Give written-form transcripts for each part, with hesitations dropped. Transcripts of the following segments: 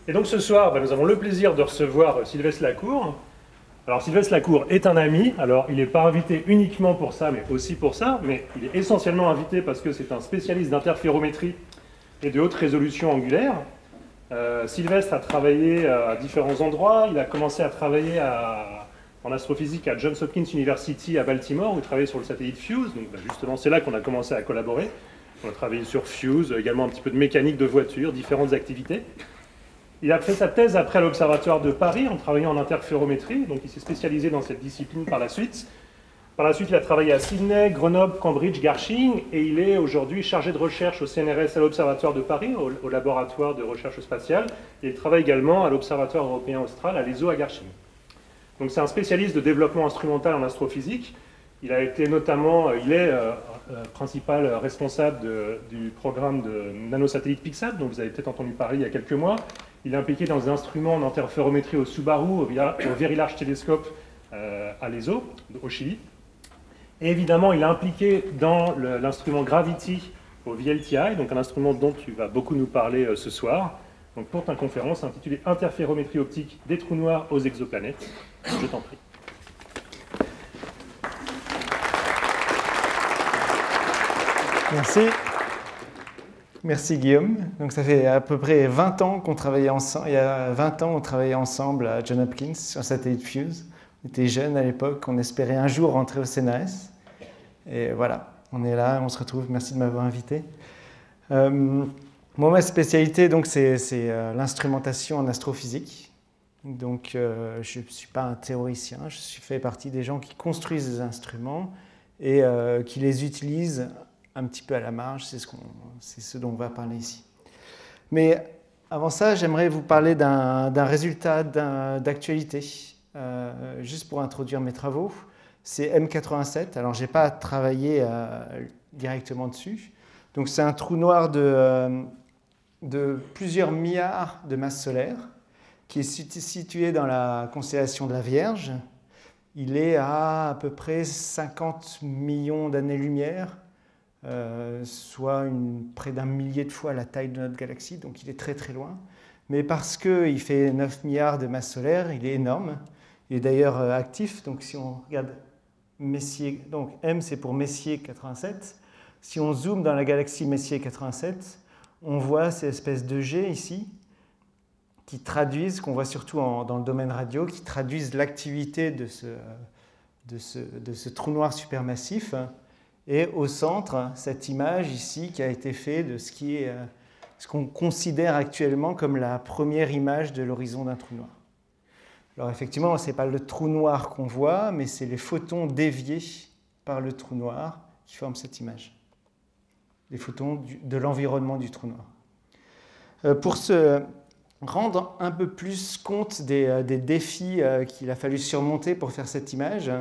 Et donc ce soir, nous avons le plaisir de recevoir Sylvestre Lacour. Alors Sylvestre Lacour est un ami, alors il n'est pas invité uniquement pour ça, mais aussi pour ça, mais il est essentiellement invité parce que c'est un spécialiste d'interférométrie et de haute résolution angulaire. Sylvestre a travaillé à différents endroits, il a commencé à travailler en astrophysique à Johns Hopkins University à Baltimore, où il travaillait sur le satellite FUSE, donc justement c'est là qu'on a commencé à collaborer. On a travaillé sur FUSE, également un petit peu de mécanique de voiture, différentes activités. Il a fait sa thèse après à l'Observatoire de Paris en travaillant en interférométrie, donc il s'est spécialisé dans cette discipline par la suite. Par la suite, il a travaillé à Sydney, Grenoble, Cambridge, Garching, et il est aujourd'hui chargé de recherche au CNRS à l'Observatoire de Paris, au laboratoire de recherche spatiale, et il travaille également à l'Observatoire européen austral, à l'ESO à Garching. Donc c'est un spécialiste de développement instrumental en astrophysique. Il a été notamment, il est principal responsable du programme de nanosatellite Pixat, dont vous avez peut-être entendu parler il y a quelques mois. Il est impliqué dans des instruments en interférométrie au Subaru, au Very Large Telescope à l'ESO, au Chili. Et évidemment, il est impliqué dans l'instrument Gravity au VLTI, donc un instrument dont tu vas beaucoup nous parler ce soir, donc pour ta conférence intitulée Interférométrie optique des trous noirs aux exoplanètes. Je t'en prie. Merci. Merci Guillaume. Donc ça fait à peu près 20 ans qu'on travaillait ensemble. Il y a 20 ans, on travaillait ensemble à Johns Hopkins sur satellite FUSE. On était jeunes à l'époque, on espérait un jour rentrer au CNRS. Et voilà, on est là, on se retrouve. Merci de m'avoir invité. Moi, ma spécialité, donc, c'est l'instrumentation en astrophysique. Donc, je ne suis pas un théoricien, je fais partie des gens qui construisent des instruments et qui les utilisent un petit peu à la marge, c'est ce dont on va parler ici. Mais avant ça, j'aimerais vous parler d'un résultat d'actualité, juste pour introduire mes travaux. C'est M87, alors je n'ai pas travaillé directement dessus. Donc c'est un trou noir de plusieurs milliards de masses solaires, qui est situé dans la constellation de la Vierge. Il est à peu près 50 millions d'années-lumière, soit près d'un millier de fois la taille de notre galaxie, donc il est très très loin. Mais parce qu'il fait 9 milliards de masses solaires, il est énorme. Il est d'ailleurs actif, donc si on regarde Messier, donc M c'est pour Messier 87. Si on zoome dans la galaxie Messier 87, on voit ces espèces de jets ici, qui traduisent, qu'on voit surtout dans le domaine radio, qui traduisent l'activité de ce trou noir supermassif. Et au centre, cette image ici qui a été faite de ce qu'on considère actuellement comme la première image de l'horizon d'un trou noir. Alors effectivement, ce n'est pas le trou noir qu'on voit, mais c'est les photons déviés par le trou noir qui forment cette image. Les photons de l'environnement du trou noir. Pour se rendre un peu plus compte des défis qu'il a fallu surmonter pour faire cette image,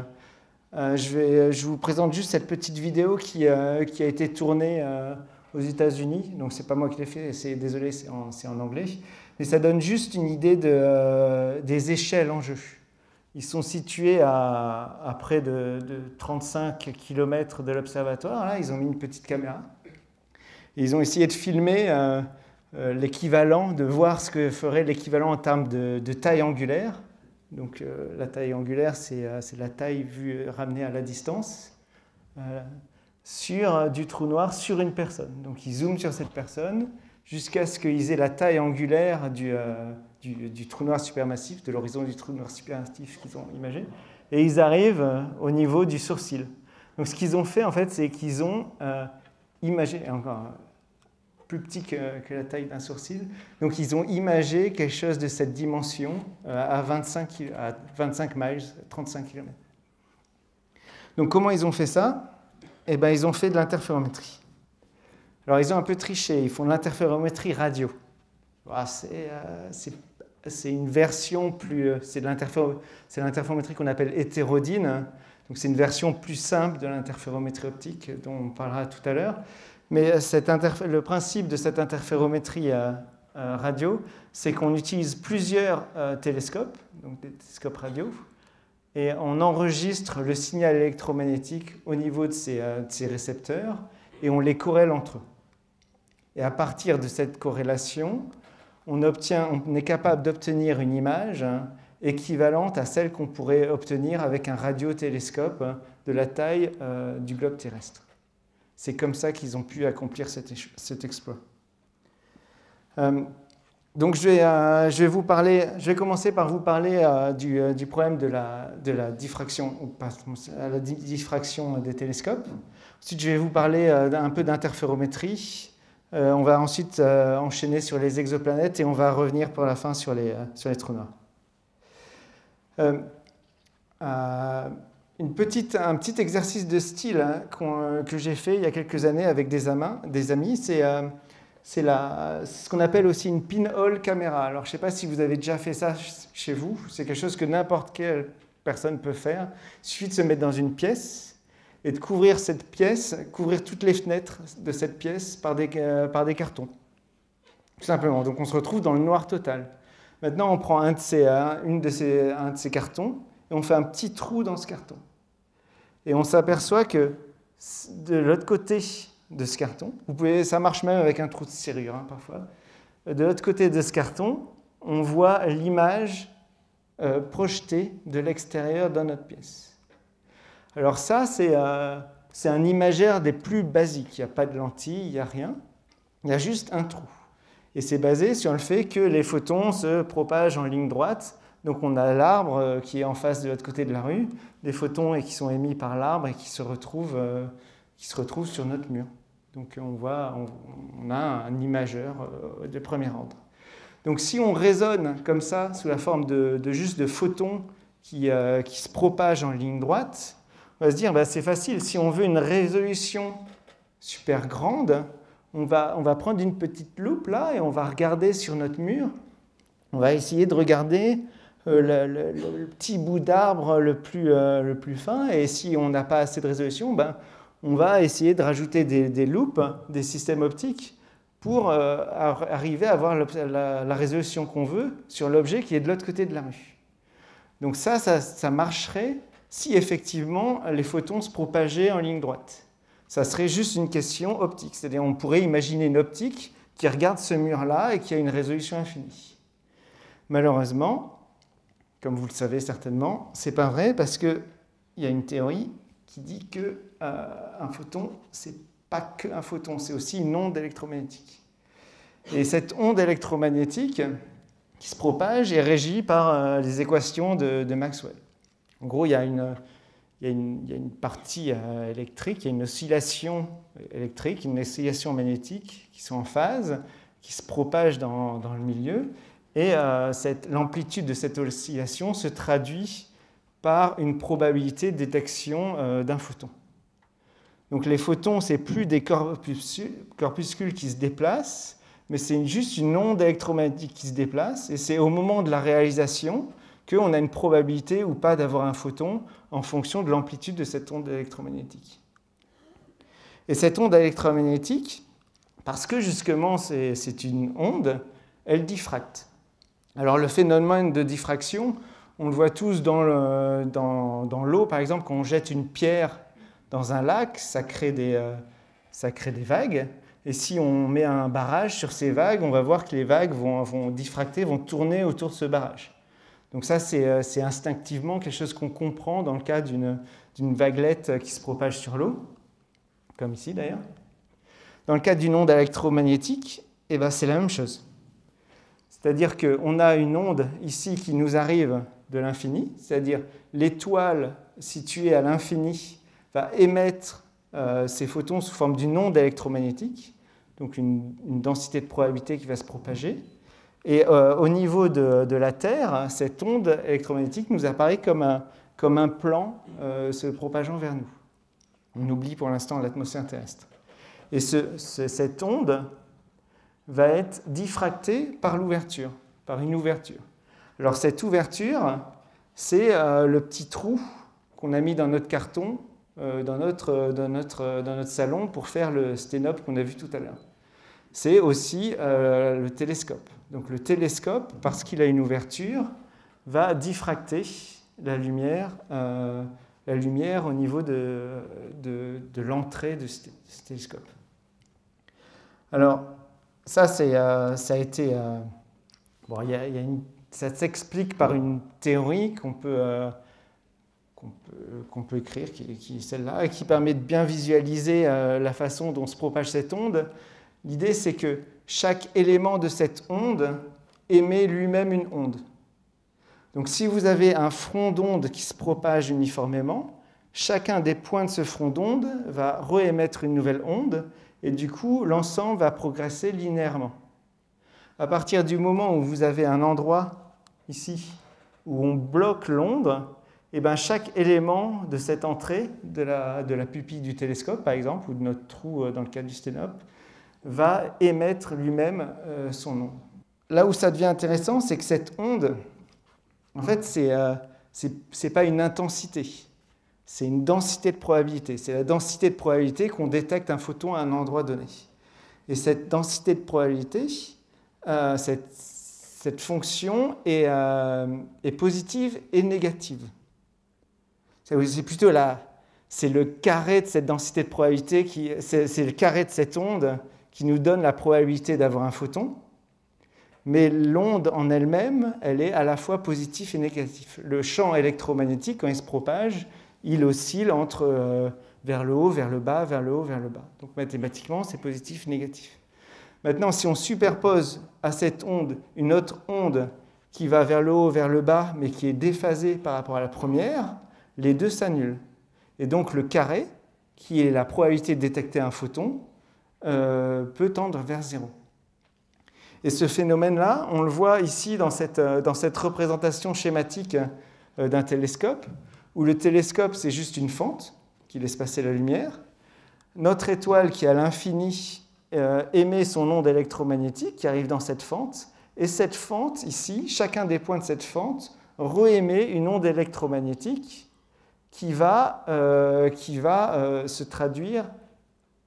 je vous présente juste cette petite vidéo qui a été tournée aux États-Unis. Donc, ce n'est pas moi qui l'ai fait, désolé, c'est en anglais. Mais ça donne juste une idée des échelles en jeu. Ils sont situés à près de 35 km de l'observatoire. Là, ils ont mis une petite caméra. Et ils ont essayé de filmer l'équivalent, de voir ce que ferait l'équivalent en termes de taille angulaire. Donc la taille angulaire, c'est la taille ramenée à la distance sur du trou noir sur une personne. Donc ils zooment sur cette personne jusqu'à ce qu'ils aient la taille angulaire du trou noir supermassif, de l'horizon du trou noir supermassif qu'ils ont imagé, et ils arrivent au niveau du sourcil. Donc ce qu'ils ont fait, en fait, c'est qu'ils ont imagé, encore plus petit que la taille d'un sourcil, donc ils ont imagé quelque chose de cette dimension à 25 miles, 35 km. Donc comment ils ont fait ça? Eh bien, ils ont fait de l'interférométrie. Alors, ils ont un peu triché, ils font de l'interférométrie radio. C'est une version plus... C'est l'interférométrie qu'on appelle hétérodyne. Donc, c'est une version plus simple de l'interférométrie optique dont on parlera tout à l'heure. Mais le principe de cette interférométrie radio, c'est qu'on utilise plusieurs télescopes, donc des télescopes radio, et on enregistre le signal électromagnétique au niveau de ces récepteurs et on les corrèle entre eux. Et à partir de cette corrélation, on est capable d'obtenir une image équivalente à celle qu'on pourrait obtenir avec un radiotélescope de la taille du globe terrestre. C'est comme ça qu'ils ont pu accomplir cet exploit. Donc je vais commencer par vous parler du problème de la diffraction, la diffraction des télescopes. Ensuite, je vais vous parler un peu d'interférométrie. On va ensuite enchaîner sur les exoplanètes et on va revenir pour la fin sur les trous noirs. Un petit exercice de style que j'ai fait il y a quelques années avec des amis, c'est ce qu'on appelle aussi une pinhole caméra. Alors, je ne sais pas si vous avez déjà fait ça chez vous. C'est quelque chose que n'importe quelle personne peut faire. Il suffit de se mettre dans une pièce et de couvrir cette pièce, couvrir toutes les fenêtres de cette pièce par des cartons. Tout simplement. Donc, on se retrouve dans le noir total. Maintenant, on prend un de ces cartons et on fait un petit trou dans ce carton. Et on s'aperçoit que de l'autre côté de ce carton, ça marche même avec un trou de serrure parfois, de l'autre côté de ce carton, on voit l'image projetée de l'extérieur dans notre pièce. Alors ça, c'est un imagère des plus basiques. Il n'y a pas de lentille, il n'y a rien. Il y a juste un trou. Et c'est basé sur le fait que les photons se propagent en ligne droite. Donc on a l'arbre qui est en face de l'autre côté de la rue, des photons qui sont émis par l'arbre et qui se retrouvent sur notre mur. Donc on a un imageur de premier ordre. Donc si on raisonne comme ça, sous la forme juste de photons qui se propagent en ligne droite, on va se dire, c'est facile, si on veut une résolution super grande, on va prendre une petite loupe là et on va regarder sur notre mur, on va essayer de regarder le petit bout d'arbre le plus fin, et si on n'a pas assez de résolution, on va essayer de rajouter des loupes, des systèmes optiques, pour arriver à avoir la résolution qu'on veut sur l'objet qui est de l'autre côté de la rue. Donc ça marcherait si effectivement les photons se propageaient en ligne droite. Ça serait juste une question optique, c'est-à-dire on pourrait imaginer une optique qui regarde ce mur-là et qui a une résolution infinie. Malheureusement, comme vous le savez certainement, c'est pas vrai parce qu'il y a une théorie qui dit qu'un photon, c'est pas qu'un photon, c'est aussi une onde électromagnétique. Et cette onde électromagnétique qui se propage est régie par les équations de Maxwell. En gros, il y a une partie électrique, il y a une oscillation électrique, une oscillation magnétique qui sont en phase, qui se propagent dans le milieu, et l'amplitude de cette oscillation se traduit par une probabilité de détection d'un photon. Donc les photons, ce n'est plus des corpuscules qui se déplacent, mais c'est juste une onde électromagnétique qui se déplace, et c'est au moment de la réalisation qu'on a une probabilité ou pas d'avoir un photon en fonction de l'amplitude de cette onde électromagnétique. Et cette onde électromagnétique, parce que justement c'est une onde, elle diffracte. Alors le phénomène de diffraction, on le voit tous dans l'eau, par exemple, quand on jette une pierre dans un lac, ça crée des vagues. Et si on met un barrage sur ces vagues, on va voir que les vagues vont diffracter, vont tourner autour de ce barrage. Donc ça, c'est instinctivement quelque chose qu'on comprend dans le cas d'une vaguelette qui se propage sur l'eau, comme ici d'ailleurs. Dans le cas d'une onde électromagnétique, c'est la même chose. C'est-à-dire qu'on a une onde ici qui nous arrive de l'infini, c'est-à-dire l'étoile située à l'infini va émettre ces photons sous forme d'une onde électromagnétique, donc une densité de probabilité qui va se propager. Et au niveau de la Terre, cette onde électromagnétique nous apparaît comme un plan se propageant vers nous. On oublie pour l'instant l'atmosphère terrestre. Et cette onde va être diffractée par l'ouverture, par une ouverture. Alors cette ouverture, c'est le petit trou qu'on a mis dans notre carton, dans notre salon pour faire le sténope qu'on a vu tout à l'heure. C'est aussi le télescope. Donc le télescope, parce qu'il a une ouverture, va diffracter la lumière au niveau de l'entrée de ce télescope. Alors ça a été Bon, ça s'explique par une théorie qu'on peut écrire, qui est celle-là, et qui permet de bien visualiser la façon dont se propage cette onde. L'idée, c'est que chaque élément de cette onde émet lui-même une onde. Donc si vous avez un front d'onde qui se propage uniformément, chacun des points de ce front d'onde va réémettre une nouvelle onde, et du coup, l'ensemble va progresser linéairement. À partir du moment où vous avez un endroit, ici, où on bloque l'onde, et bien chaque élément de cette entrée, de la pupille du télescope, par exemple, ou de notre trou dans le cas du sténope, va émettre lui-même son onde. Là où ça devient intéressant, c'est que cette onde, en fait, c'est pas une intensité, c'est une densité de probabilité. C'est la densité de probabilité qu'on détecte un photon à un endroit donné. Et cette densité de probabilité, cette fonction est positive et négative. C'est plutôt c'est le carré de cette densité de probabilité, c'est le carré de cette onde qui nous donne la probabilité d'avoir un photon. Mais l'onde en elle-même, elle est à la fois positive et négative. Le champ électromagnétique, quand il se propage, il oscille entre vers le haut, vers le bas, vers le haut, vers le bas. Donc mathématiquement, c'est positif, négatif. Maintenant, si on superpose à cette onde une autre onde qui va vers le haut, vers le bas, mais qui est déphasée par rapport à la première, les deux s'annulent. Et donc le carré, qui est la probabilité de détecter un photon, peut tendre vers 0. Et ce phénomène-là, on le voit ici dans cette représentation schématique d'un télescope, où le télescope, c'est juste une fente qui laisse passer la lumière. Notre étoile, qui est à l'infini, émet son onde électromagnétique qui arrive dans cette fente. Et cette fente, ici, chacun des points de cette fente réémet une onde électromagnétique qui va se traduire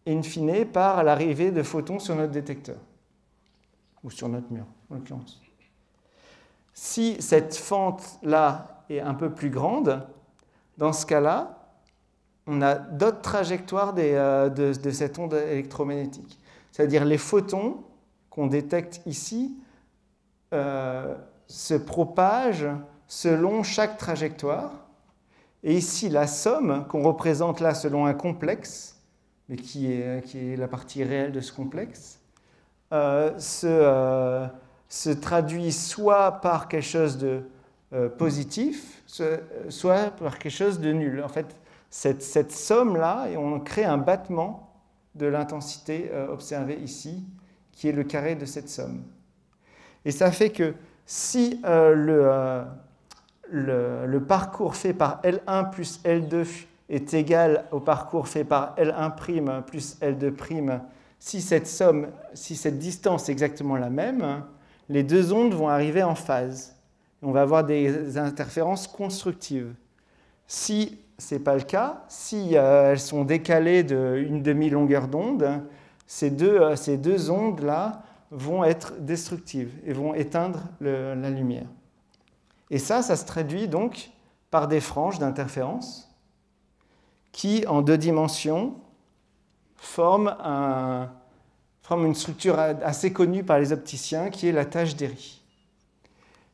in fine par l'arrivée de photons sur notre détecteur, ou sur notre mur, en l'occurrence. Si cette fente-là est un peu plus grande, dans ce cas-là, on a d'autres trajectoires de cette onde électromagnétique. C'est-à-dire les photons qu'on détecte ici se propagent selon chaque trajectoire. Et ici, la somme qu'on représente là selon un complexe, mais qui est la partie réelle de ce complexe, se traduit soit par quelque chose de positif, soit par quelque chose de nul. En fait, cette somme-là, on crée un battement de l'intensité observée ici, qui est le carré de cette somme. Et ça fait que si le parcours fait par L1 plus L2 est égal au parcours fait par L1' plus L2', si cette distance est exactement la même, les deux ondes vont arriver en phase. On va avoir des interférences constructives. Si ce n'est pas le cas, si elles sont décalées d'une demi-longueur d'onde, ces deux ondes-là vont être destructives et vont éteindre la lumière. Et ça se traduit donc par des franges d'interférence qui, en deux dimensions, forment une structure assez connue par les opticiens, qui est la tâche d'Airy.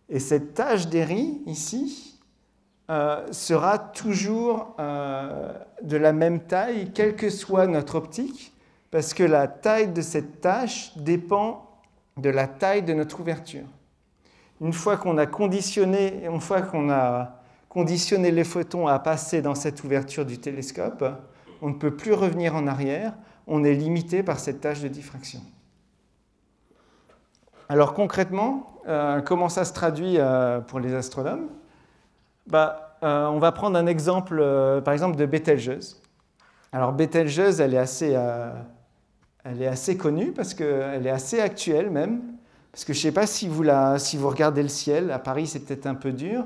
Et cette tâche d'Airy, ici, sera toujours de la même taille, quelle que soit notre optique, parce que la taille de cette tâche dépend de la taille de notre ouverture. Une fois qu'on a conditionné les photons à passer dans cette ouverture du télescope, on ne peut plus revenir en arrière, on est limité par cette tâche de diffraction. Alors concrètement, comment ça se traduit pour les astronomes ? On va prendre un exemple, par exemple, de Bételgeuse. Alors Bételgeuse, elle est assez connue parce qu'elle est assez actuelle même. Parce que je ne sais pas si vous regardez le ciel, à Paris c'est peut-être un peu dur,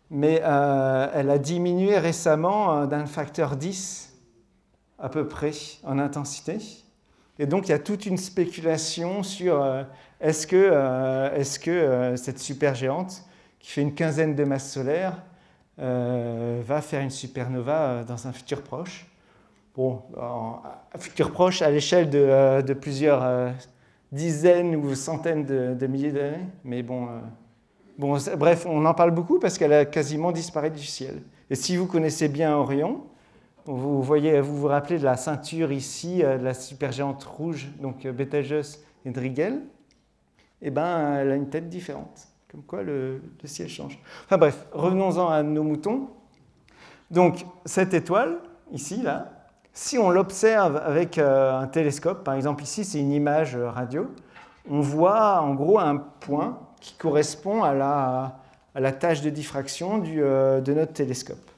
mais elle a diminué récemment d'un facteur 10 à peu près en intensité. Et donc il y a toute une spéculation sur est-ce que cette supergéante, qui fait une quinzaine de masses solaires, va faire une supernova dans un futur proche. Bon, un futur proche à l'échelle de plusieurs dizaines ou centaines de milliers d'années. Mais bon, bref, on en parle beaucoup parce qu'elle a quasiment disparu du ciel. Et si vous connaissez bien Orion, vous vous rappelez de la ceinture ici, de la supergéante rouge, donc Betelgeuse et Drigel, eh ben, elle a une tête différente. Comme quoi le ciel change. Enfin bref, revenons-en à nos moutons. Donc cette étoile, ici, là, si on l'observe avec un télescope, par exemple ici c'est une image radio, on voit en gros un point qui correspond à la tâche de diffraction de notre télescope.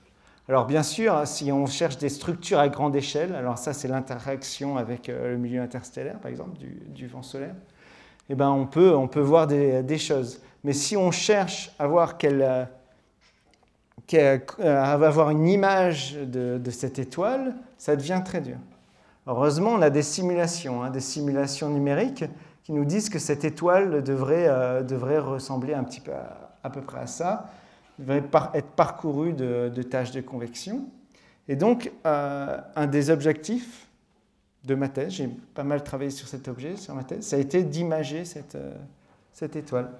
Alors bien sûr, si on cherche des structures à grande échelle, alors ça c'est l'interaction avec le milieu interstellaire, par exemple, du vent solaire, eh ben, on peut voir des choses. Mais si on cherche à voir avoir une image de cette étoile, ça devient très dur. Heureusement, on a des simulations numériques qui nous disent que cette étoile devrait ressembler un petit peu à peu près à ça, devrait être parcourue de taches de convection. Et donc, un des objectifs de ma thèse, j'ai pas mal travaillé sur cet objet, sur ma thèse, ça a été d'imager cette étoile.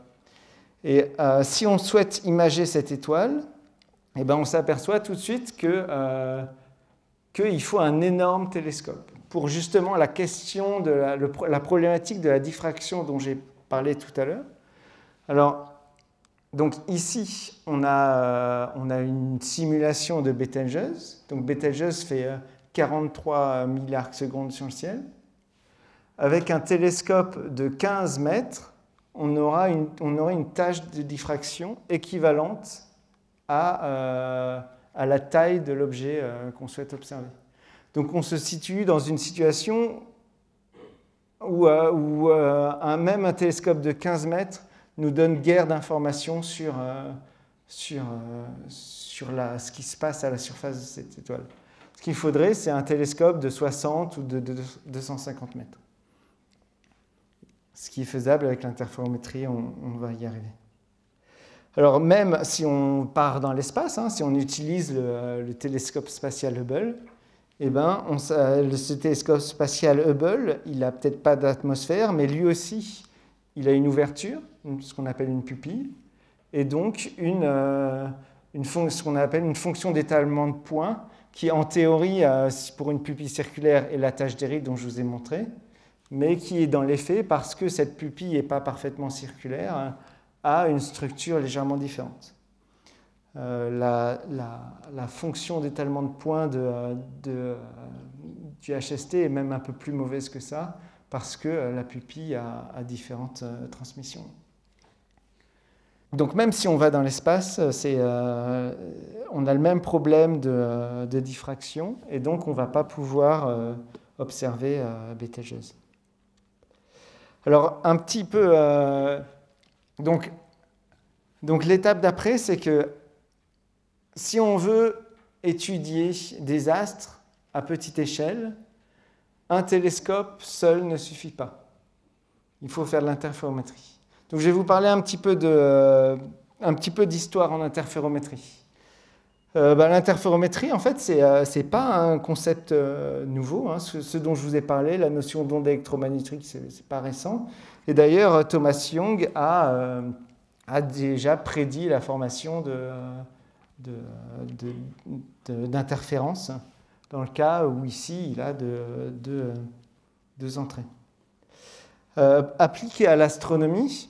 Et si on souhaite imager cette étoile, eh ben, on s'aperçoit tout de suite qu'il faut un énorme télescope pour justement la question de la problématique de la diffraction dont j'ai parlé tout à l'heure. Alors, donc ici, on a une simulation de Betelgeuse. Donc Betelgeuse fait 43 000 arcs-secondes sur le ciel. Avec un télescope de 15 mètres, on aurait une tâche de diffraction équivalente à la taille de l'objet qu'on souhaite observer. Donc on se situe dans une situation où même un télescope de 15 mètres nous donne guère d'informations sur ce qui se passe à la surface de cette étoile. Ce qu'il faudrait, c'est un télescope de 60 ou de 250 mètres. Ce qui est faisable avec l'interférométrie, on va y arriver. Alors même si on part dans l'espace, si on utilise le télescope spatial Hubble, eh ben, ce télescope spatial Hubble, il n'a peut-être pas d'atmosphère, mais lui aussi, il a une ouverture, ce qu'on appelle une pupille, et donc ce qu'on appelle une fonction d'étalement de points, qui en théorie, pour une pupille circulaire, est la tâche d'Éric dont je vous ai montré, mais qui est dans les faits, parce que cette pupille n'est pas parfaitement circulaire, a une structure légèrement différente. La fonction d'étalement de points du HST est même un peu plus mauvaise que ça, parce que la pupille a différentes transmissions. Donc même si on va dans l'espace, on a le même problème de diffraction, et donc on ne va pas pouvoir observer Betelgeuse. Alors un petit peu... Donc l'étape d'après, c'est que si on veut étudier des astres à petite échelle, un télescope seul ne suffit pas. Il faut faire de l'interférométrie. Donc je vais vous parler un petit peu d'histoire en interférométrie. L'interférométrie, en fait, c'est pas un concept nouveau. Ce dont je vous ai parlé, la notion d'onde électromagnétique, c'est pas récent. Et d'ailleurs, Thomas Young a déjà prédit la formation d'interférences dans le cas où ici, il a deux entrées. Appliqué à l'astronomie,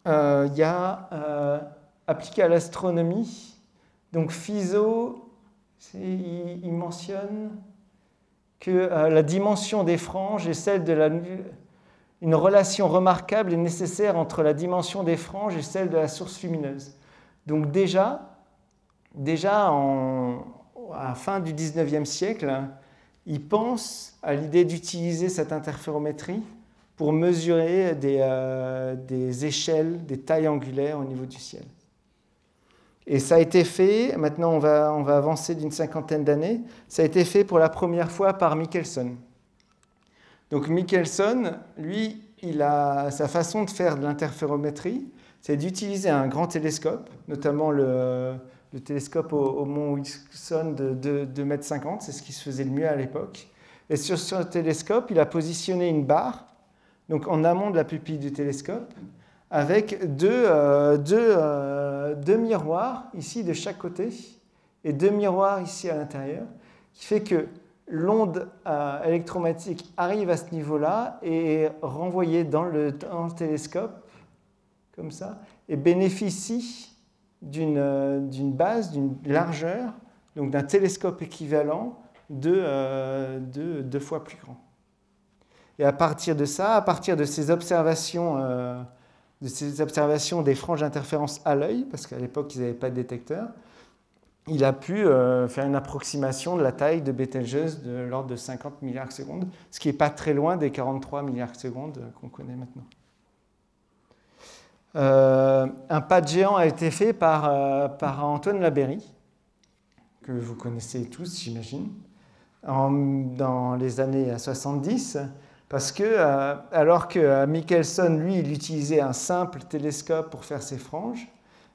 il y a appliqué à l'astronomie, donc Fizeau, il mentionne que la dimension des franges est celle de une relation remarquable et nécessaire entre la dimension des franges et celle de la source lumineuse. Donc déjà à la fin du 19e siècle, il pense à l'idée d'utiliser cette interférométrie pour mesurer des échelles, des tailles angulaires au niveau du ciel. Et ça a été fait, maintenant on va avancer d'une 50aine d'années, ça a été fait pour la première fois par Michelson. Donc Michelson, lui, sa façon de faire de l'interférométrie, c'est d'utiliser un grand télescope, notamment le télescope au mont Wilson de 2,50 m, c'est ce qui se faisait le mieux à l'époque. Et sur ce télescope, il a positionné une barre donc en amont de la pupille du télescope, avec deux miroirs ici de chaque côté et 2 miroirs ici à l'intérieur, qui fait que l'onde électromagnétique arrive à ce niveau-là et est renvoyée dans le télescope, comme ça, et bénéficie d'une base, d'une largeur, donc d'un télescope équivalent de 2 fois plus grand. Et à partir de ça, à partir de ces observations des franges d'interférence à l'œil, parce qu'à l'époque ils n'avaient pas de détecteur, il a pu faire une approximation de la taille de Betelgeuse de l'ordre de 50 milliards de secondes, ce qui n'est pas très loin des 43 milliards de secondes qu'on connaît maintenant. Un pas de géant a été fait par Antoine Labeyrie, que vous connaissez tous, j'imagine, dans les années 70, parce que, alors que Michelson, lui, il utilisait un simple télescope pour faire ses franges,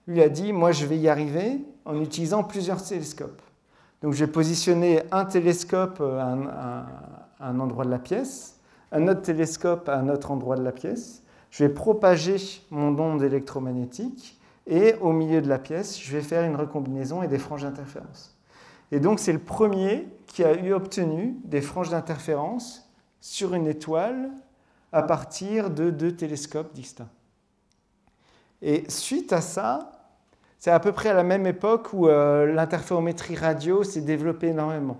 lui a dit, moi, je vais y arriver en utilisant plusieurs télescopes. Donc, j'ai positionné un télescope à un endroit de la pièce, un autre télescope à un autre endroit de la pièce. Je vais propager mon onde électromagnétique et au milieu de la pièce, je vais faire une recombinaison et des franges d'interférence. Et donc, c'est le premier qui a obtenu des franges d'interférence sur une étoile à partir de 2 télescopes distincts. Et suite à ça, c'est à peu près à la même époque où l'interférométrie radio s'est développée énormément.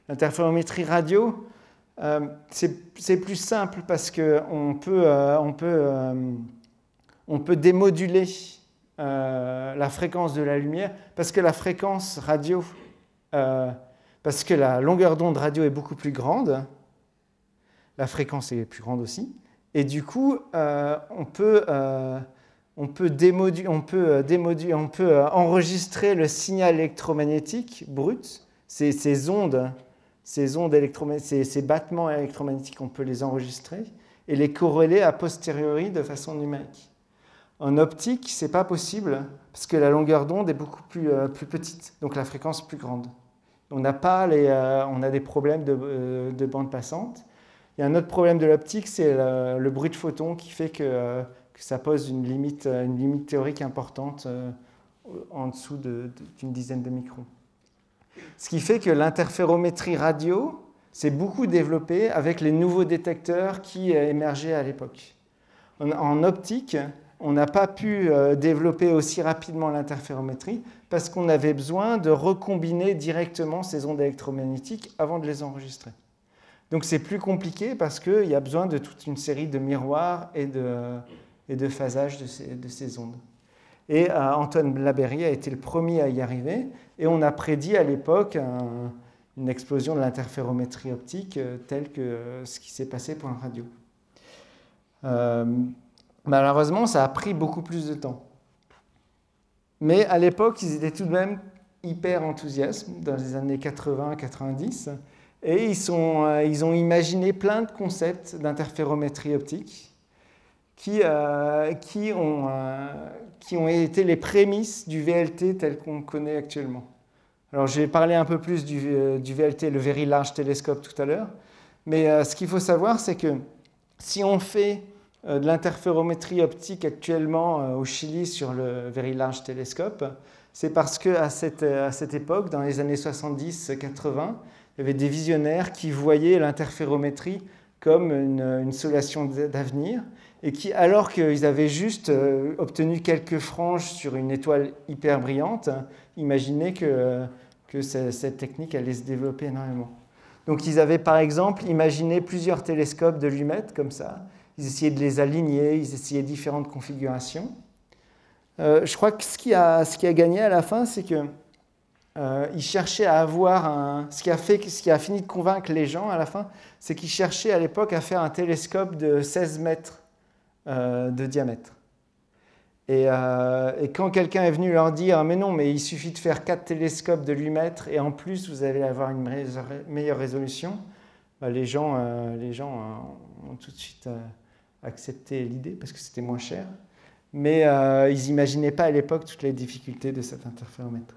L'interférométrie radio, c'est plus simple parce qu'on peut démoduler la fréquence de la lumière, parce que la fréquence radio, parce que la longueur d'onde radio est beaucoup plus grande, la fréquence est plus grande aussi, et du coup, on peut enregistrer le signal électromagnétique brut, ces ondes électromagnétiques, ces battements électromagnétiques, on peut les enregistrer et les corréler a posteriori de façon numérique. En optique, ce n'est pas possible parce que la longueur d'onde est beaucoup plus petite, donc la fréquence plus grande. On a des problèmes de bande passante. Il y a un autre problème de l'optique, c'est le bruit de photons qui fait que ça pose une limite théorique importante en dessous d'une dizaine de microns. Ce qui fait que l'interférométrie radio s'est beaucoup développée avec les nouveaux détecteurs qui émergeaient à l'époque. En optique, on n'a pas pu développer aussi rapidement l'interférométrie parce qu'on avait besoin de recombiner directement ces ondes électromagnétiques avant de les enregistrer. Donc c'est plus compliqué parce qu'il y a besoin de toute une série de miroirs et de phasage de ces ondes. Et Antoine Labeyrie a été le premier à y arriver, et on a prédit à l'époque une explosion de l'interférométrie optique telle que ce qui s'est passé pour la radio. Malheureusement, ça a pris beaucoup plus de temps. Mais à l'époque, ils étaient tout de même hyper enthousiastes, dans les années 80-90, et ils ont imaginé plein de concepts d'interférométrie optique qui ont été les prémices du VLT tel qu'on connaît actuellement. Alors, j'ai parlé un peu plus du VLT, le Very Large Telescope, tout à l'heure, mais ce qu'il faut savoir, c'est que si on fait de l'interférométrie optique actuellement au Chili sur le Very Large Telescope, c'est parce qu'à cette époque, dans les années 70-80, il y avait des visionnaires qui voyaient l'interférométrie comme une solution d'avenir, et qui, alors qu'ils avaient juste obtenu quelques franges sur une étoile hyper brillante, imaginaient que cette technique allait se développer énormément. Donc ils avaient par exemple imaginé plusieurs télescopes de 8 mètres comme ça, ils essayaient de les aligner, ils essayaient différentes configurations. Je crois que ce qui a gagné à la fin, c'est que ils cherchaient à avoir ce qui a fini de convaincre les gens à la fin, c'est qu'ils cherchaient à l'époque à faire un télescope de 16 mètres de diamètre. Et quand quelqu'un est venu leur dire « mais non, mais il suffit de faire 4 télescopes de 8 mètres et en plus vous allez avoir une meilleure résolution », les gens ont tout de suite accepté l'idée parce que c'était moins cher. Mais ils n'imaginaient pas à l'époque toutes les difficultés de cet interféromètre.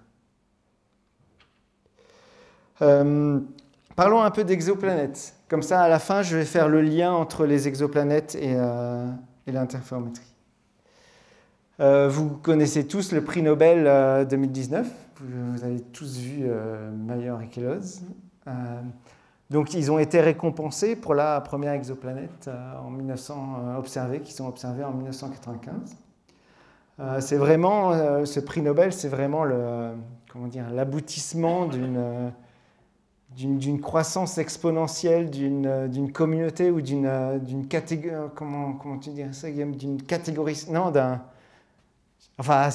Parlons un peu d'exoplanètes. Comme ça, à la fin, je vais faire le lien entre les exoplanètes et l'interférométrie. Vous connaissez tous le prix Nobel 2019. Vous avez tous vu Mayer et Kellogg's. Donc, ils ont été récompensés pour la première exoplanète qui sont observées en 1995. C'est vraiment, ce prix Nobel, c'est vraiment l'aboutissement d'une croissance exponentielle d'une communauté ou d'une catégorie, comment tu dirais ça, Guillaume, d'une catégorie, non, enfin,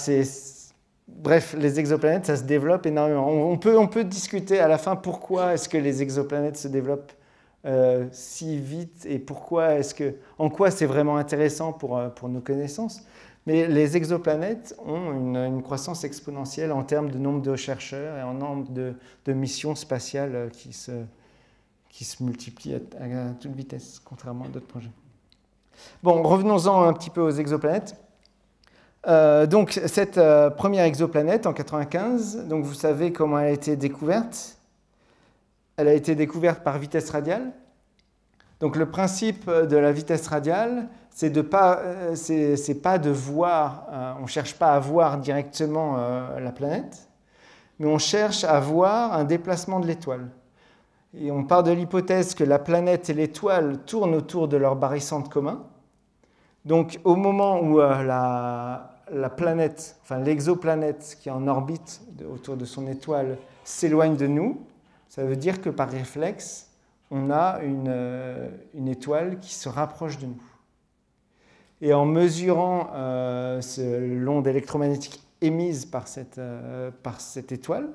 bref, les exoplanètes, ça se développe énormément. On peut discuter à la fin pourquoi est-ce que les exoplanètes se développent si vite et en quoi c'est vraiment intéressant pour nos connaissanses. Mais les exoplanètes ont une croissance exponentielle en termes de nombre de chercheurs et en nombre de missions spatiales qui se multiplient à toute vitesse, contrairement à d'autres projets. Bon, revenons-en un petit peu aux exoplanètes. Donc, cette première exoplanète en 1995, donc vous savez comment elle a été découverte. Elle a été découverte par vitesse radiale. Donc, le principe de la vitesse radiale, c'est pas de voir, on ne cherche pas à voir directement la planète, mais on cherche à voir un déplacement de l'étoile. Et on part de l'hypothèse que la planète et l'étoile tournent autour de leur barycentre commun. Donc, au moment où la planète, enfin l'exoplanète qui est en orbite autour de son étoile s'éloigne de nous, ça veut dire que par réflexe, on a une étoile qui se rapproche de nous. Et en mesurant l'onde électromagnétique émise par cette étoile,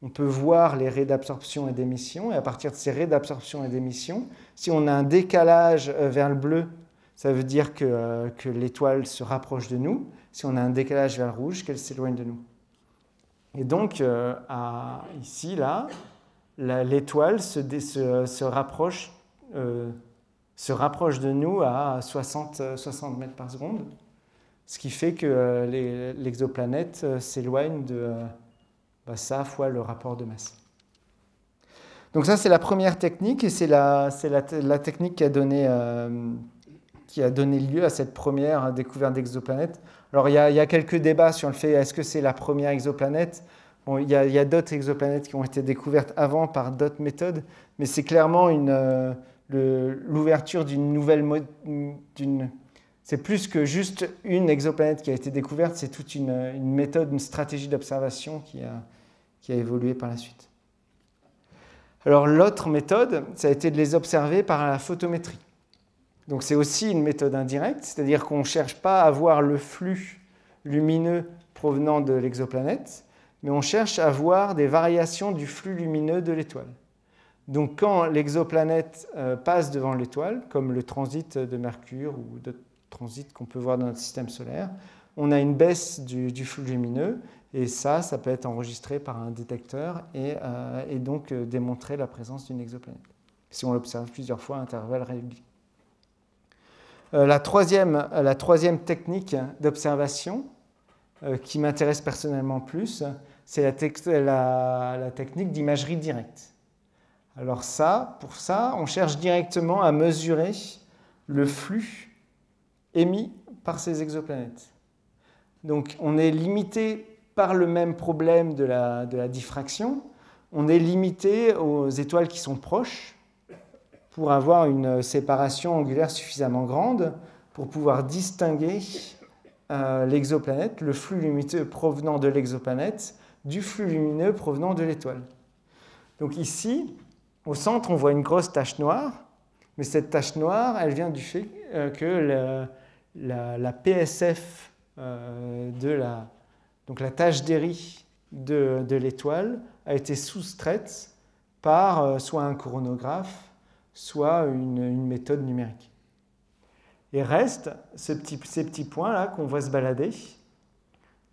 on peut voir les raies d'absorption et d'émission. Et à partir de ces raies d'absorption et d'émission, si on a un décalage vers le bleu, ça veut dire que l'étoile se rapproche de nous. Si on a un décalage vers le rouge, qu'elle s'éloigne de nous. Et donc, ici, là, l'étoile se rapproche de nous à 60 mètres par seconde, ce qui fait que l'exoplanète s'éloigne de ça fois le rapport de masse. Donc ça, c'est la première technique, et c'est la technique qui a donné lieu à cette première découverte d'exoplanètes. Alors, il y a quelques débats sur le fait, est-ce que c'est la première exoplanète ? Bon, il y a d'autres exoplanètes qui ont été découvertes avant par d'autres méthodes, mais c'est clairement l'ouverture d'une nouvelle... C'est plus que juste une exoplanète qui a été découverte, c'est toute une méthode, une stratégie d'observation qui a évolué par la suite. Alors l'autre méthode, ça a été de les observer par la photométrie. Donc c'est aussi une méthode indirecte, c'est-à-dire qu'on ne cherche pas à voir le flux lumineux provenant de l'exoplanète, mais on cherche à voir des variations du flux lumineux de l'étoile. Donc quand l'exoplanète passe devant l'étoile, comme le transit de Mercure ou d'autres transits qu'on peut voir dans notre système solaire, on a une baisse du flux lumineux, et ça peut être enregistré par un détecteur et donc démontrer la présence d'une exoplanète, si on l'observe plusieurs fois à intervalles réguliers. La troisième technique d'observation qui m'intéresse personnellement plus, c'est la technique d'imagerie directe. Alors pour ça, on cherche directement à mesurer le flux émis par ces exoplanètes. Donc on est limité par le même problème de la diffraction, on est limité aux étoiles qui sont proches pour avoir une séparation angulaire suffisamment grande pour pouvoir distinguer l'exoplanète, le flux lumineux provenant de l'exoplanète, du flux lumineux provenant de l'étoile. Donc ici, au centre, on voit une grosse tache noire, mais cette tache noire, elle vient du fait que la PSF donc la tâche d'Airy de l'étoile a été soustraite par soit un coronagraphe, soit une méthode numérique. Et reste ces petits points-là qu'on voit se balader.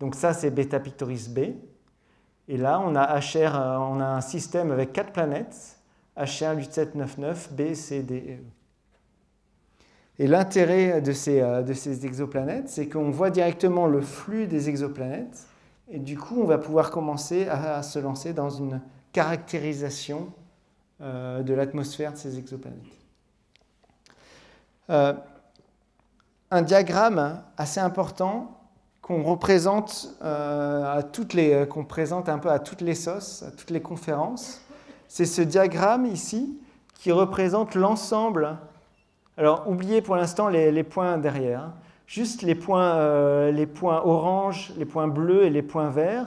Donc ça, c'est Beta Pictoris B. Et là, on a un système avec 4 planètes, HR 8799, B, C, D et E. Et l'intérêt de ces exoplanètes, c'est qu'on voit directement le flux des exoplanètes, et du coup, on va pouvoir commencer à se lancer dans une caractérisation de l'atmosphère de ces exoplanètes. Un diagramme assez important qu'on représente qu'on présente un peu à toutes les sauces, à toutes les conférences. C'est ce diagramme ici qui représente l'ensemble. Alors, oubliez pour l'instant les points derrière, hein. Juste les points orange, les points bleus et les points verts.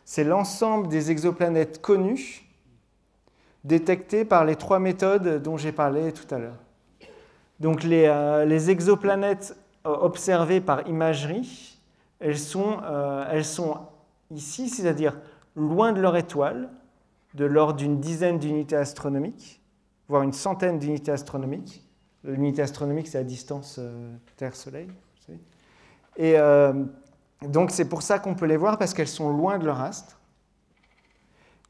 C'est l'ensemble des exoplanètes connues, détectées par les 3 méthodes dont j'ai parlé tout à l'heure. Donc, les exoplanètes observées par imagerie, elles sont ici, c'est-à-dire loin de leur étoile, de l'ordre d'une dizaine d'unités astronomiques, voire une centaine d'unités astronomiques. L'unité astronomique, c'est la distance Terre-Soleil. Et donc, c'est pour ça qu'on peut les voir, parce qu'elles sont loin de leur astre.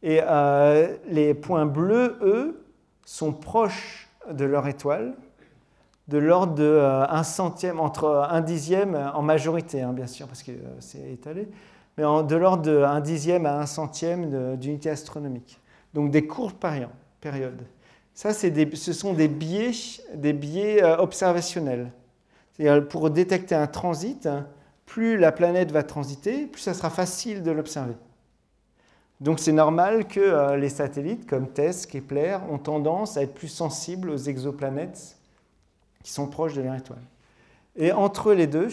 Et les points bleus, eux, sont proches de leur étoile, de l'ordre de 1 centième, entre 1 dixième, en majorité, hein, bien sûr, parce que c'est étalé, mais de l'ordre de 1 dixième à 1 centième d'unité astronomique. Donc des courtes périodes. Ça, ce sont des biais observationnels. C'est-à-dire, pour détecter un transit, plus la planète va transiter, plus ça sera facile de l'observer. Donc c'est normal que les satellites comme TESS, Kepler ont tendance à être plus sensibles aux exoplanètes qui sont proches de leur étoile. Et entre les deux,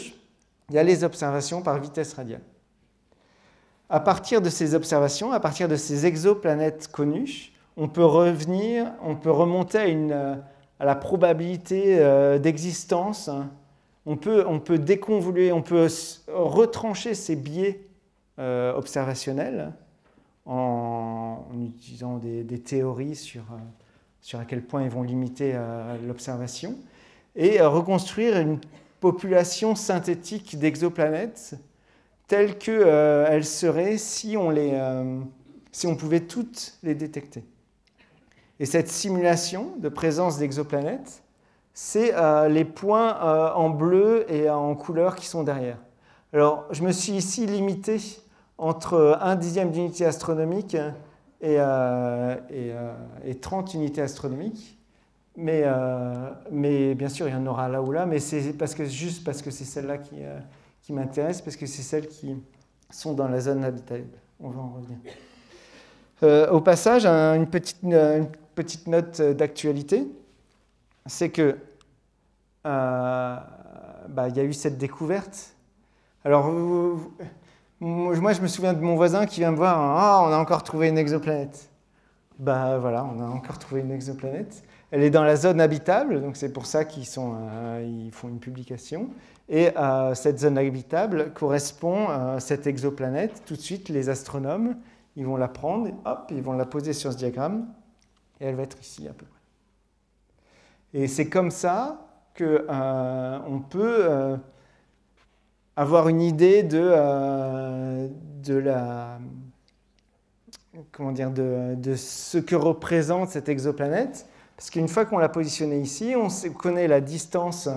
il y a les observations par vitesse radiale. À partir de ces observations, à partir de ces exoplanètes connues, on peut remonter à la probabilité d'existence. On peut déconvoluer, on peut retrancher ces biais observationnels en utilisant des théories sur à quel point ils vont limiter l'observation, et reconstruire une population synthétique d'exoplanètes telle qu'elle serait si on pouvait toutes les détecter. Et cette simulation de présence d'exoplanètes, c'est les points en bleu et en couleur qui sont derrière. Alors, je me suis ici limité entre 1 dixième d'unité astronomique et 30 unités astronomiques. Mais bien sûr, il y en aura là ou là, mais c'est juste parce que c'est celle-là qui m'intéresse, parce que c'est celles qui sont dans la zone habitable. On va en revenir. Au passage, une petite note d'actualité, c'est que il y a eu cette découverte. Alors, moi, je me souviens de mon voisin qui vient me voir, on a encore trouvé une exoplanète. Voilà, on a encore trouvé une exoplanète. Elle est dans la zone habitable, donc c'est pour ça qu'ils font une publication. Et cette zone habitable correspond à cette exoplanète. Tout de suite, les astronomes, ils vont la prendre, et hop, ils vont la poser sur ce diagramme, et elle va être ici à peu près. Et c'est comme ça qu'on peut avoir une idée de ce que représente cette exoplanète. Parce qu'une fois qu'on l'a positionnée ici, on connaît la distance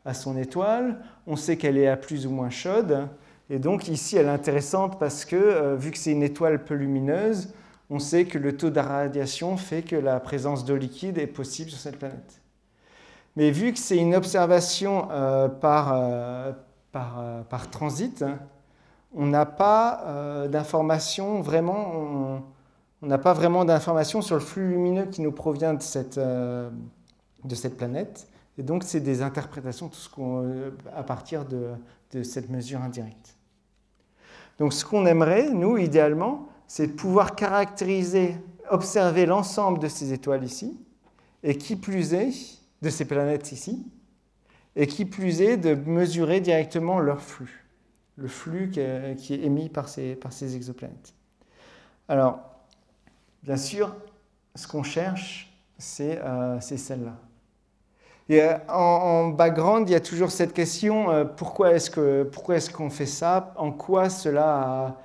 à son étoile, on sait qu'elle est à plus ou moins chaude, et donc ici elle est intéressante parce que, vu que c'est une étoile peu lumineuse, on sait que le taux de radiation fait que la présence d'eau liquide est possible sur cette planète. Mais vu que c'est une observation par transit, on n'a pas d'informations vraiment... On n'a pas vraiment d'informations sur le flux lumineux qui nous provient de cette planète. Et donc, c'est des interprétations à partir de cette mesure indirecte. Donc, ce qu'on aimerait, nous, idéalement, c'est de pouvoir observer l'ensemble de ces étoiles ici, et qui plus est, de ces planètes ici, et qui plus est, de mesurer directement leur flux, le flux qui est émis par ces exoplanètes. Alors, bien sûr, ce qu'on cherche, c'est celle-là. Et en background, il y a toujours cette question, pourquoi est-ce qu'on fait ça? En quoi cela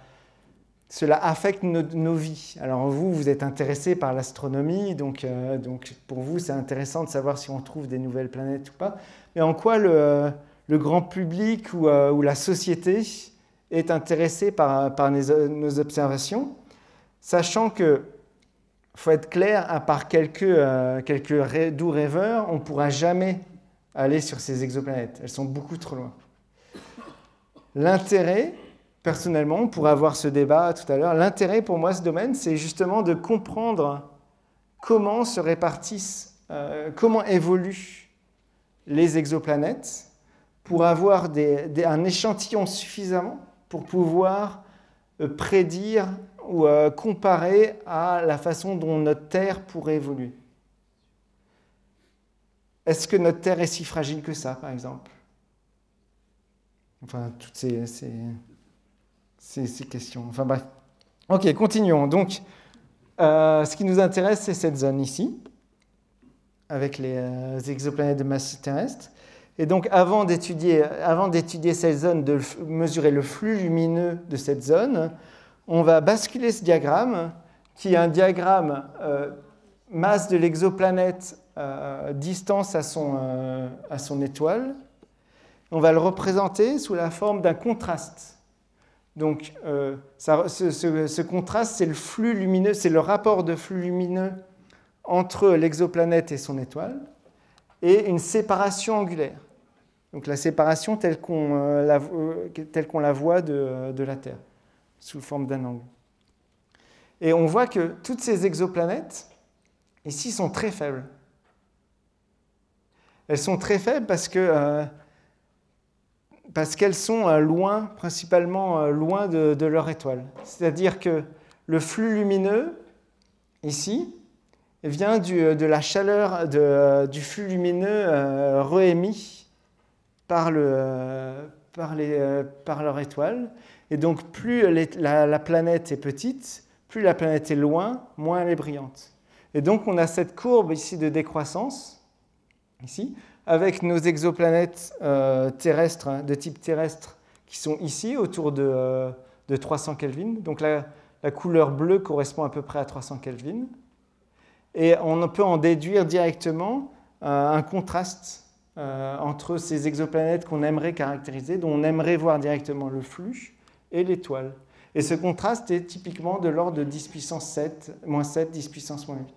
affecte nos vies? Alors vous êtes intéressé par l'astronomie, donc pour vous, c'est intéressant de savoir si on trouve des nouvelles planètes ou pas. Mais en quoi le grand public ou la société est intéressé par nos observations, sachant que faut être clair, à part quelques doux rêveurs, on ne pourra jamais aller sur ces exoplanètes. Elles sont beaucoup trop loin. L'intérêt, personnellement, on pourra avoir ce débat tout à l'heure, l'intérêt pour moi, ce domaine, c'est justement de comprendre comment se répartissent, comment évoluent les exoplanètes pour avoir un échantillon suffisamment pour pouvoir prédire ou comparer à la façon dont notre Terre pourrait évoluer. Est-ce que notre Terre est si fragile que ça, par exemple? Enfin, toutes ces questions. Enfin bref. Ok, continuons. Donc, ce qui nous intéresse, c'est cette zone ici, avec les exoplanètes de masse terrestre. Et donc, avant d'étudier cette zone, de mesurer le flux lumineux de cette zone, on va basculer ce diagramme, qui est un diagramme masse de l'exoplanète, distance à son étoile. On va le représenter sous la forme d'un contraste. Donc, ce contraste, c'est le flux lumineux, c'est le rapport de flux lumineux entre l'exoplanète et son étoile, et une séparation angulaire. Donc, la séparation telle qu'on la voit de la Terre, sous forme d'un angle. Et on voit que toutes ces exoplanètes, ici, sont très faibles. Elles sont très faibles parce qu'elles sont loin, principalement loin de leur étoile. C'est-à-dire que le flux lumineux, ici, vient de la chaleur du flux lumineux réémis par leur étoile. Et donc, plus la planète est petite, plus la planète est loin, moins elle est brillante. Et donc, on a cette courbe ici de décroissance, ici, avec nos exoplanètes terrestres, de type terrestre, qui sont ici, autour de 300 Kelvin. Donc la couleur bleue correspond à peu près à 300 Kelvin. Et on peut en déduire directement un contraste entre ces exoplanètes qu'on aimerait caractériser, dont on aimerait voir directement le flux, et l'étoile. Et ce contraste est typiquement de l'ordre de 10 puissance 7, moins 7, 10 puissance moins 8.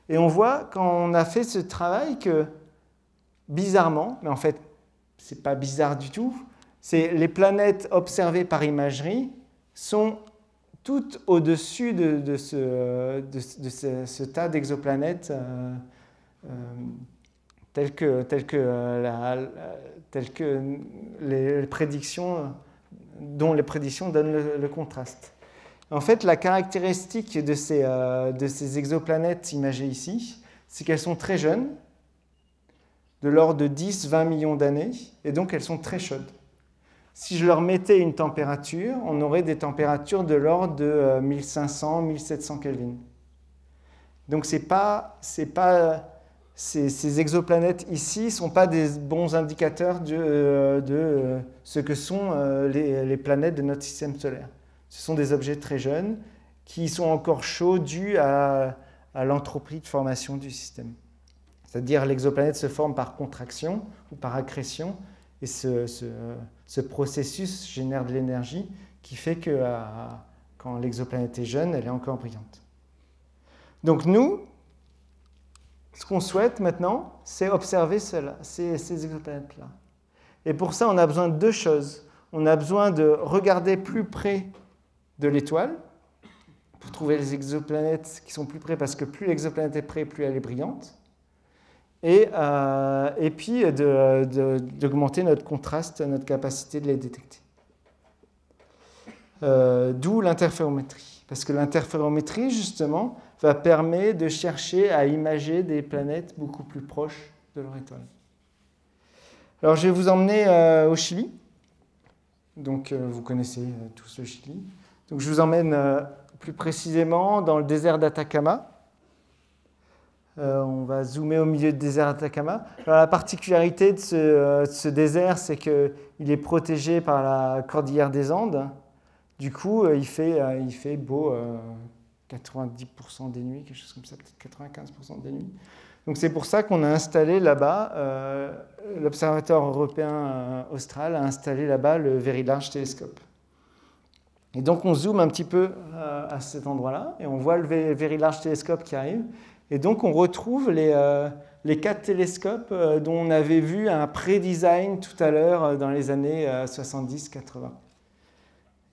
Et on voit, quand on a fait ce travail, que bizarrement, mais en fait, ce n'est pas bizarre du tout, c'est les planètes observées par imagerie sont toutes au-dessus de ce tas d'exoplanètes telles que les prédictions, dont les prédictions donnent le contraste. En fait, la caractéristique de ces exoplanètes imagées ici, c'est qu'elles sont très jeunes, de l'ordre de 10-20 millions d'années, et donc elles sont très chaudes. Si je leur mettais une température, on aurait des températures de l'ordre de 1500-1700 Kelvin. Donc ces exoplanètes ici ne sont pas des bons indicateurs de ce que sont les planètes de notre système solaire. Ce sont des objets très jeunes qui sont encore chauds dus à l'entropie de formation du système. C'est-à-dire l'exoplanète se forme par contraction ou par accrétion, et ce processus génère de l'énergie qui fait que quand l'exoplanète est jeune, elle est encore brillante. Donc nous, ce qu'on souhaite maintenant, c'est observer ces exoplanètes-là. Et pour ça, on a besoin de deux choses. On a besoin de regarder plus près de l'étoile, pour trouver les exoplanètes qui sont plus près, parce que plus l'exoplanète est près, plus elle est brillante. Et puis d'augmenter notre contraste, notre capacité de les détecter. D'où l'interférométrie. Parce que l'interférométrie, justement, va permettre de chercher à imager des planètes beaucoup plus proches de leur étoile. Alors, je vais vous emmener au Chili. Donc, vous connaissez tous le Chili. Donc, je vous emmène plus précisément dans le désert d'Atacama. On va zoomer au milieu du désert d'Atacama. Alors, la particularité de ce désert, c'est qu'il est protégé par la cordillère des Andes. Du coup, il fait beau 90% des nuits, quelque chose comme ça, peut-être 95% des nuits. Donc c'est pour ça qu'on a installé là-bas, l'Observatoire européen austral a installé là-bas le Very Large Telescope. Et donc on zoome un petit peu à cet endroit-là et on voit le Very Large Telescope qui arrive. Et donc on retrouve les 4 télescopes dont on avait vu un pré-design tout à l'heure dans les années 70-80.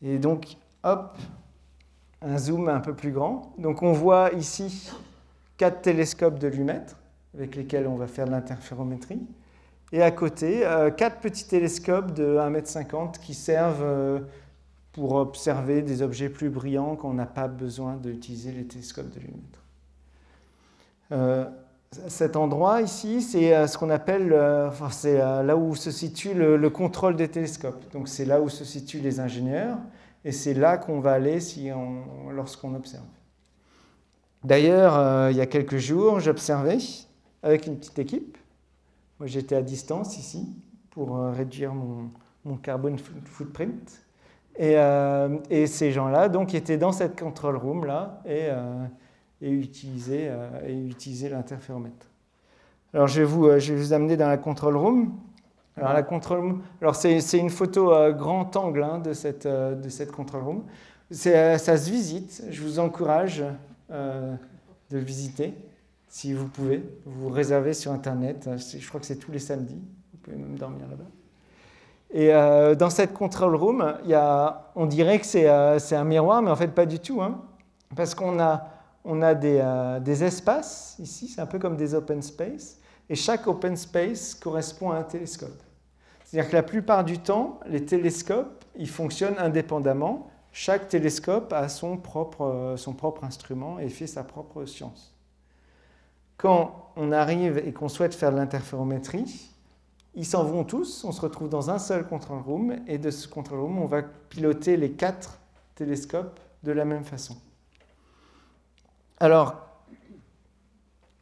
Et donc, hop, un zoom un peu plus grand. Donc on voit ici 4 télescopes de lumètre avec lesquels on va faire de l'interférométrie. Et à côté, 4 petits télescopes de 1,50 m qui servent pour observer des objets plus brillants quand on n'a pas besoin d'utiliser les télescopes de lumètre. Cet endroit ici, c'est ce qu'on appelle, c'est là où se situe le contrôle des télescopes. Donc c'est là où se situent les ingénieurs et c'est là qu'on va aller lorsqu'on observe. D'ailleurs, il y a quelques jours, j'observais avec une petite équipe. Moi, j'étais à distance ici pour réduire mon carbon footprint. Et ces gens-là, donc, étaient dans cette control room là et utilisaient l'interféromètre. Alors, je vais vous amener dans la control room. Alors, la control room, alors c'est une photo grand angle de cette control room. Ça se visite. Je vous encourage de visiter. Si vous pouvez, vous réservez sur Internet. Je crois que c'est tous les samedis. Vous pouvez même dormir là-bas. Et dans cette control room, on dirait que c'est un miroir, mais en fait pas du tout. Hein, parce qu'on a des espaces ici, c'est un peu comme des open space. Et chaque open space correspond à un télescope. C'est-à-dire que la plupart du temps, les télescopes, ils fonctionnent indépendamment. Chaque télescope a son propre instrument et fait sa propre science. Quand on arrive et qu'on souhaite faire de l'interférométrie, ils s'en vont tous, on se retrouve dans un seul control room, et de ce control room, on va piloter les 4 télescopes de la même façon. Alors,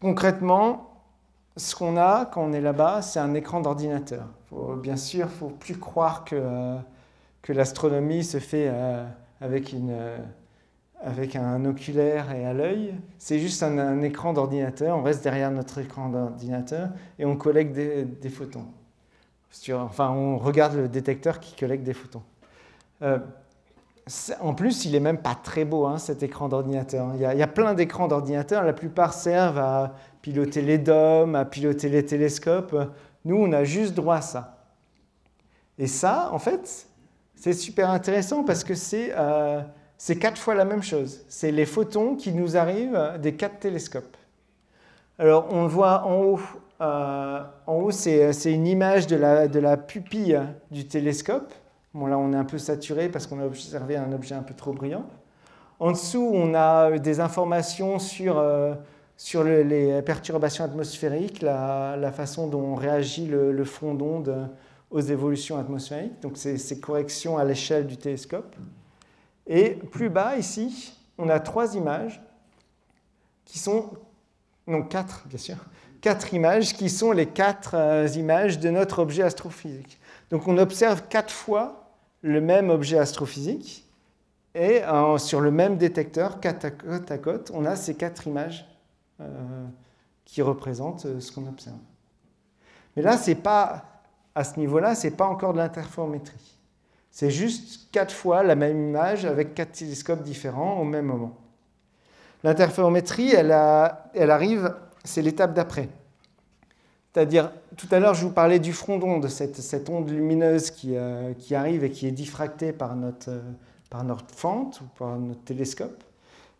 concrètement, ce qu'on a quand on est là-bas, c'est un écran d'ordinateur. Bien sûr, il ne faut plus croire que l'astronomie se fait avec un oculaire et à l'œil. C'est juste un écran d'ordinateur, on reste derrière notre écran d'ordinateur et on collecte des photons. On regarde le détecteur qui collecte des photons. En plus, il n'est même pas très beau, cet écran d'ordinateur. Il y a plein d'écrans d'ordinateur, la plupart servent à piloter les DOM, à piloter les télescopes. Nous, on a juste droit à ça. Et ça, en fait, c'est super intéressant parce que c'est 4 fois la même chose. C'est les photons qui nous arrivent des 4 télescopes. Alors, on le voit en haut. En haut, c'est une image de la pupille du télescope. Bon, là, on est un peu saturé parce qu'on a observé un objet un peu trop brillant. En dessous, on a des informations sur les perturbations atmosphériques, la façon dont on réagit le front d'onde aux évolutions atmosphériques. Donc, c'est corrections à l'échelle du télescope. Et plus bas, ici, on a 3 images qui sont... Non, 4, bien sûr. 4 images qui sont les 4 images de notre objet astrophysique. Donc, on observe 4 fois le même objet astrophysique et sur le même détecteur, côte à côte, on a ces 4 images qui représentent ce qu'on observe. Mais là, à ce niveau-là, ce n'est pas encore de l'interférométrie. C'est juste 4 fois la même image avec 4 télescopes différents au même moment. L'interférométrie, elle arrive, c'est l'étape d'après. C'est-à-dire, tout à l'heure, je vous parlais du front d'onde, cette onde lumineuse qui arrive et qui est diffractée par notre fente ou par notre télescope.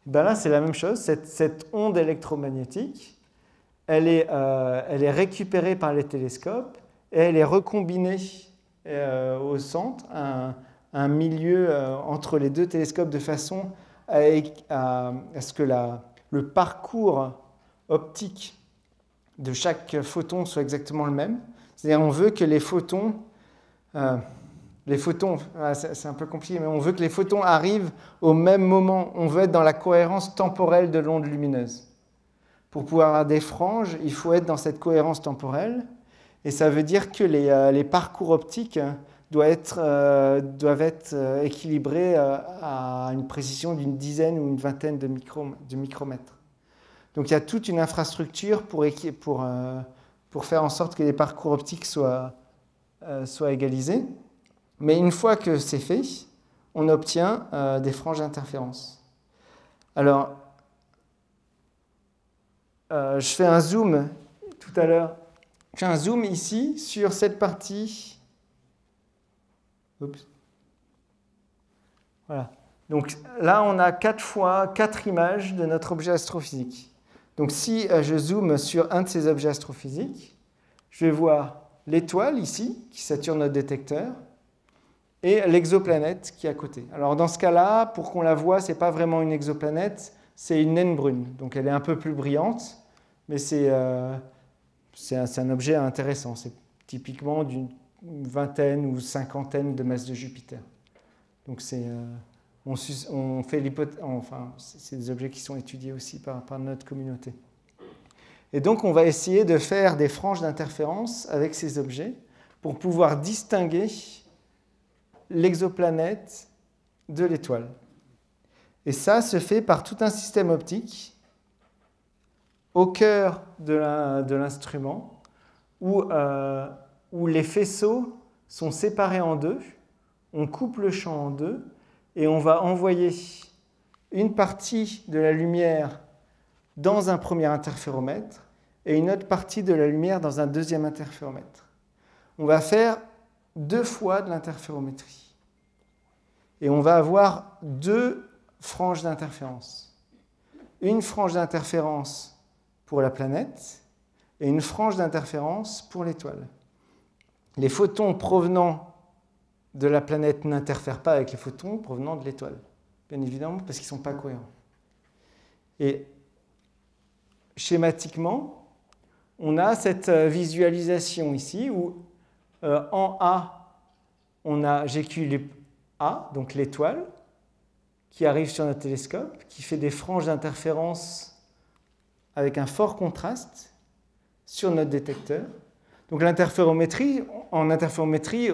Et bien là, c'est la même chose. Cette onde électromagnétique, elle est récupérée par les télescopes et elle est recombinée au centre, un milieu entre les 2 télescopes de façon à ce que le parcours optique de chaque photon soit exactement le même. C'est-à-dire on veut que les photons, c'est un peu compliqué, mais on veut que les photons arrivent au même moment. On veut être dans la cohérence temporelle de l'onde lumineuse. Pour pouvoir avoir des franges, il faut être dans cette cohérence temporelle. Et ça veut dire que les parcours optiques doivent être équilibrés à une précision d'une dizaine ou une vingtaine de micromètres. Donc il y a toute une infrastructure pour faire en sorte que les parcours optiques soient égalisés. Mais une fois que c'est fait, on obtient des franges d'interférence. Alors, je fais un zoom tout à l'heure. Je fais un zoom ici sur cette partie. Oups. Voilà. Donc là, on a 4 fois 4 images de notre objet astrophysique. Donc si je zoome sur un de ces objets astrophysiques, je vais voir l'étoile ici, qui sature notre détecteur, et l'exoplanète qui est à côté. Alors dans ce cas-là, pour qu'on la voie, ce n'est pas vraiment une exoplanète, c'est une naine brune. Donc elle est un peu plus brillante, mais c'est un objet intéressant. C'est typiquement d'une vingtaine ou cinquantaine de masses de Jupiter. Donc on fait l'hypothèse, enfin, c'est des objets qui sont étudiés aussi par notre communauté. Et donc on va essayer de faire des franges d'interférence avec ces objets pour pouvoir distinguer l'exoplanète de l'étoile. Et ça se fait par tout un système optique au cœur de l'instrument où les faisceaux sont séparés en deux, on coupe le champ en deux et on va envoyer une partie de la lumière dans un premier interféromètre et une autre partie de la lumière dans un deuxième interféromètre. On va faire 2 fois de l'interférométrie. Et on va avoir 2 franges d'interférence. Une frange d'interférence pour la planète et une frange d'interférence pour l'étoile. Les photons provenant de la planète n'interfèrent pas avec les photons provenant de l'étoile, bien évidemment, parce qu'ils ne sont pas cohérents. Et schématiquement, on a cette visualisation ici où en A, j'ai QLA, donc l'étoile, qui arrive sur notre télescope, qui fait des franges d'interférence avec un fort contraste sur notre détecteur. Donc l'interférométrie, en interférométrie,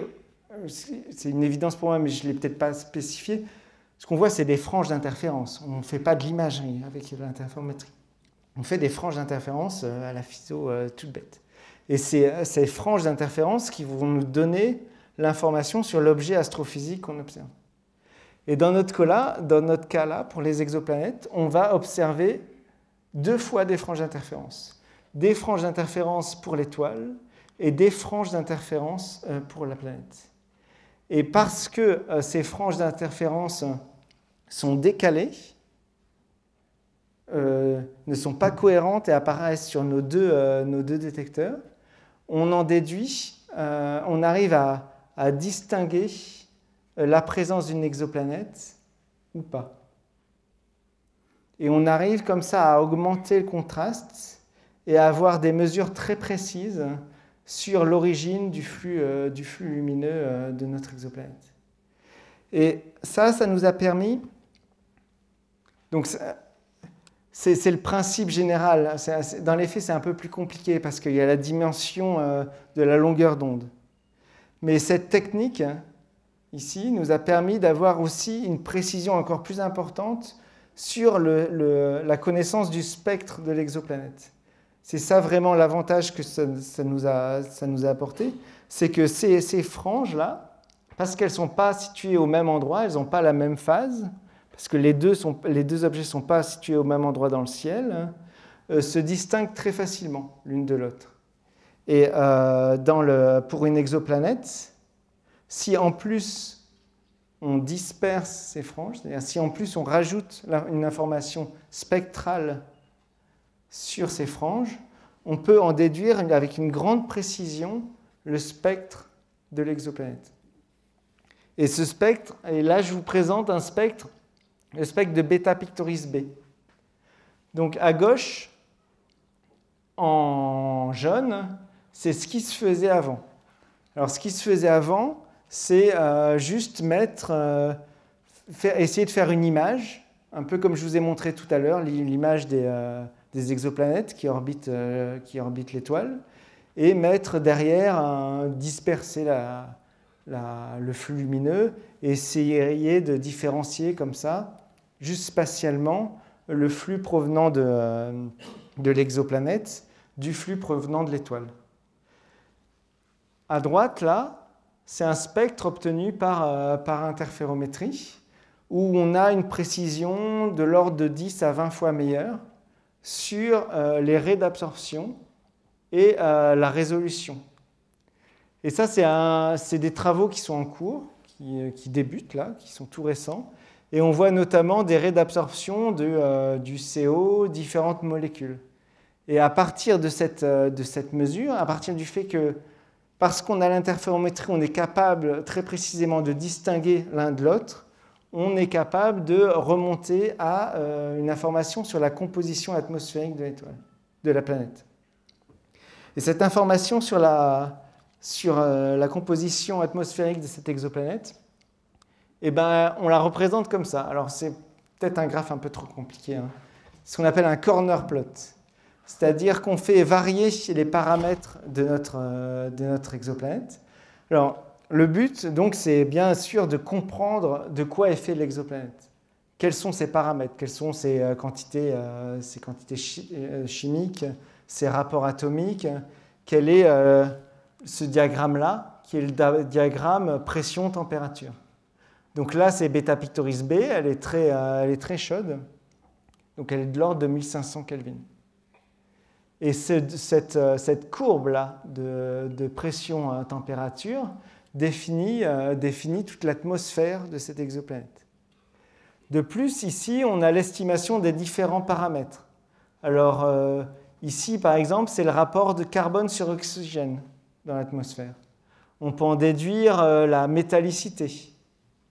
c'est une évidence pour moi, mais je ne l'ai peut-être pas spécifié. Ce qu'on voit, c'est des franges d'interférence. On ne fait pas de l'imagerie avec l'interférométrie. On fait des franges d'interférence à la physio toute bête. Et c'est ces franges d'interférence qui vont nous donner l'information sur l'objet astrophysique qu'on observe. Et dans notre cas là, pour les exoplanètes, on va observer 2 fois des franges d'interférence. Des franges d'interférence pour l'étoile et des franges d'interférence pour la planète. Et parce que ces franges d'interférence sont décalées, ne sont pas cohérentes et apparaissent sur nos deux détecteurs, on en déduit, on arrive à distinguer la présence d'une exoplanète ou pas. Et on arrive comme ça à augmenter le contraste et à avoir des mesures très précises sur l'origine du flux lumineux de notre exoplanète. Et ça nous a permis... Donc, c'est le principe général. Dans les faits, c'est un peu plus compliqué parce qu'il y a la dimension de la longueur d'onde. Mais cette technique, ici, nous a permis d'avoir aussi une précision encore plus importante sur la connaissance du spectre de l'exoplanète. C'est ça vraiment l'avantage que ça nous a apporté, c'est que ces franges-là, parce qu'elles ne sont pas situées au même endroit, elles n'ont pas la même phase, parce que les deux objets ne sont pas situés au même endroit dans le ciel, se distinguent très facilement l'une de l'autre. Et pour une exoplanète, si en plus on disperse ces franges, c'est-à-dire si en plus on rajoute une information spectrale sur ces franges, on peut en déduire avec une grande précision le spectre de l'exoplanète. Et ce spectre, et là je vous présente un spectre, le spectre de Beta Pictoris b. Donc à gauche, en jaune, c'est ce qui se faisait avant. Alors ce qui se faisait avant, c'est juste essayer de faire une image, un peu comme je vous ai montré tout à l'heure, l'image des exoplanètes qui orbitent l'étoile, et mettre derrière, disperser le flux lumineux, et essayer de différencier comme ça, juste spatialement, le flux provenant de l'exoplanète du flux provenant de l'étoile. À droite, là, c'est un spectre obtenu par interférométrie, où on a une précision de l'ordre de 10 à 20 fois meilleure sur les raies d'absorption et la résolution. Et ça, c'est des travaux qui sont en cours, qui débutent là, qui sont tout récents. Et on voit notamment des raies d'absorption du CO, différentes molécules. Et à partir de cette mesure, à partir du fait que, parce qu'on a l'interférométrie, on est capable très précisément de distinguer l'un de l'autre, on est capable de remonter à une information sur la composition atmosphérique de l'étoile, de la planète. Et cette information sur la composition atmosphérique de cette exoplanète, eh ben, on la représente comme ça. Alors c'est peut-être un graphe un peu trop compliqué, hein. Ce qu'on appelle un corner plot. C'est-à-dire qu'on fait varier les paramètres de notre exoplanète. Alors, le but, donc, c'est bien sûr de comprendre de quoi est fait l'exoplanète. Quels sont ses paramètres, quelles sont ses quantités chimiques, ses rapports atomiques, quel est ce diagramme-là, qui est le diagramme pression-température. Donc là, c'est Beta Pictoris B, elle est très chaude, donc elle est de l'ordre de 1500 Kelvin. Et cette courbe-là de pression-température définit toute l'atmosphère de cette exoplanète. De plus, ici, on a l'estimation des différents paramètres. Alors, ici, par exemple, c'est le rapport de carbone sur oxygène dans l'atmosphère. On peut en déduire la métallicité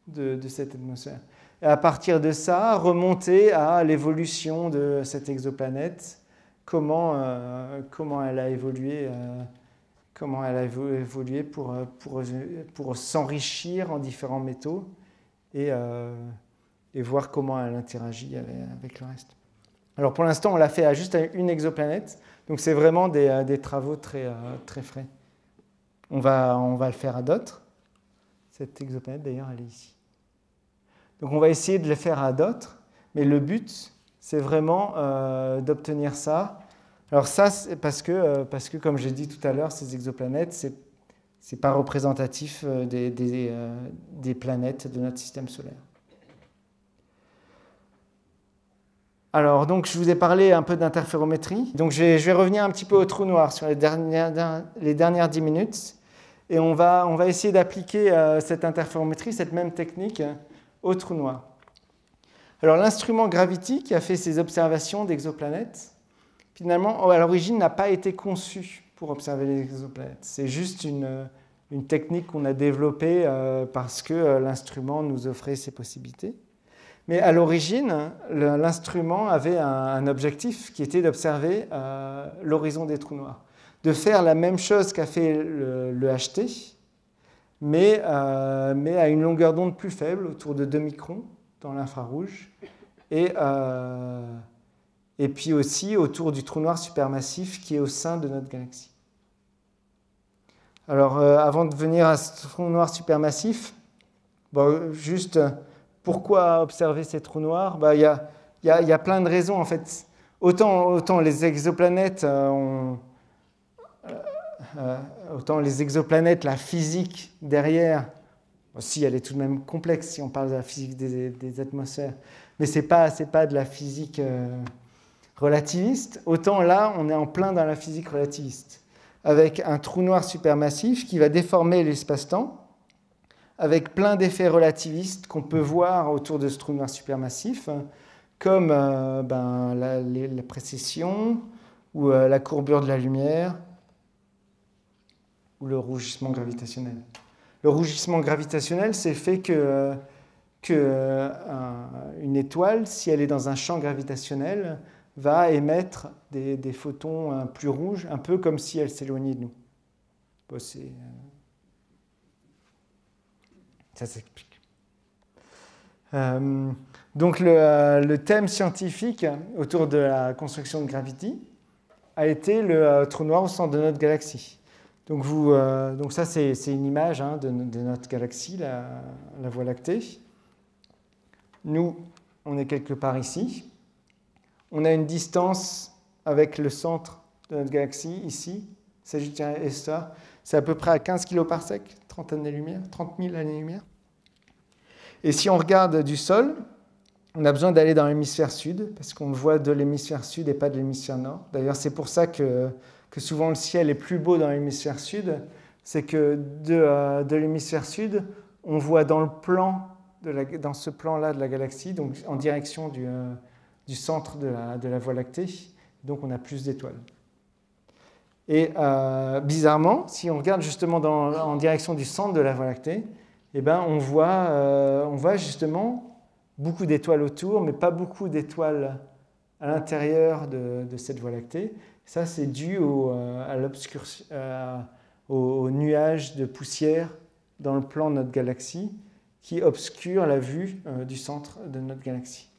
de cette atmosphère. Et à partir de ça, remonter à l'évolution de cette exoplanète, comment elle a évolué, pour s'enrichir en différents métaux et voir comment elle interagit avec le reste. Alors pour l'instant, on l'a fait à juste une exoplanète, donc c'est vraiment des travaux très frais. On va le faire à d'autres. Cette exoplanète, d'ailleurs, elle est ici. Donc on va essayer de le faire à d'autres, mais le but, c'est vraiment d'obtenir ça. Alors ça, c'est parce que, comme j'ai dit tout à l'heure, ces exoplanètes, ce n'est pas représentatif des planètes de notre système solaire. Alors, donc, je vous ai parlé un peu d'interférométrie. Donc, je vais revenir un petit peu au trou noir sur les dernières 10 minutes. Et on va essayer d'appliquer cette interférométrie, cette même technique, au trou noir. Alors, l'instrument Gravity, qui a fait ces observations d'exoplanètes, finalement, à l'origine, n'a pas été conçu pour observer les exoplanètes. C'est juste une technique qu'on a développée parce que l'instrument nous offrait ces possibilités. Mais à l'origine, l'instrument avait un objectif qui était d'observer l'horizon des trous noirs, de faire la même chose qu'a fait le HT, mais à une longueur d'onde plus faible, autour de 2 microns dans l'infrarouge, et puis aussi autour du trou noir supermassif qui est au sein de notre galaxie. Alors, avant de venir à ce trou noir supermassif, juste... Pourquoi observer ces trous noirs ? Il y a plein de raisons, en fait. Autant les exoplanètes, la physique derrière, si elle est tout de même complexe si on parle de la physique des atmosphères, mais ce n'est pas de la physique relativiste. Autant là, on est en plein dans la physique relativiste, avec un trou noir supermassif qui va déformer l'espace-temps, avec plein d'effets relativistes qu'on peut voir autour de ce trou noir supermassif, comme la précession, ou la courbure de la lumière, ou le rougissement gravitationnel. Le rougissement gravitationnel, c'est fait qu'une étoile, si elle est dans un champ gravitationnel, va émettre des photons plus rouges, un peu comme si elle s'éloignait de nous. Ça s'explique. Donc le thème scientifique autour de la construction de Gravity a été le trou noir au centre de notre galaxie. Donc ça, c'est une image de notre galaxie, la Voie lactée. Nous, on est quelque part ici. On a une distance avec le centre de notre galaxie, ici, Sagittaire, c'est à peu près à 15 kg par sec, 30 000 années-lumière. Et si on regarde du sol, on a besoin d'aller dans l'hémisphère sud, parce qu'on le voit de l'hémisphère sud et pas de l'hémisphère nord. D'ailleurs, c'est pour ça que souvent le ciel est plus beau dans l'hémisphère sud. C'est que de l'hémisphère sud, on voit dans ce plan-là de la galaxie, donc en direction du centre de la Voie lactée, donc on a plus d'étoiles. Et bizarrement, si on regarde justement en direction du centre de la Voie lactée, eh ben, on voit justement beaucoup d'étoiles autour, mais pas beaucoup d'étoiles à l'intérieur de cette Voie lactée. Ça, c'est dû au nuage de poussière dans le plan de notre galaxie qui obscure la vue du centre de notre galaxie.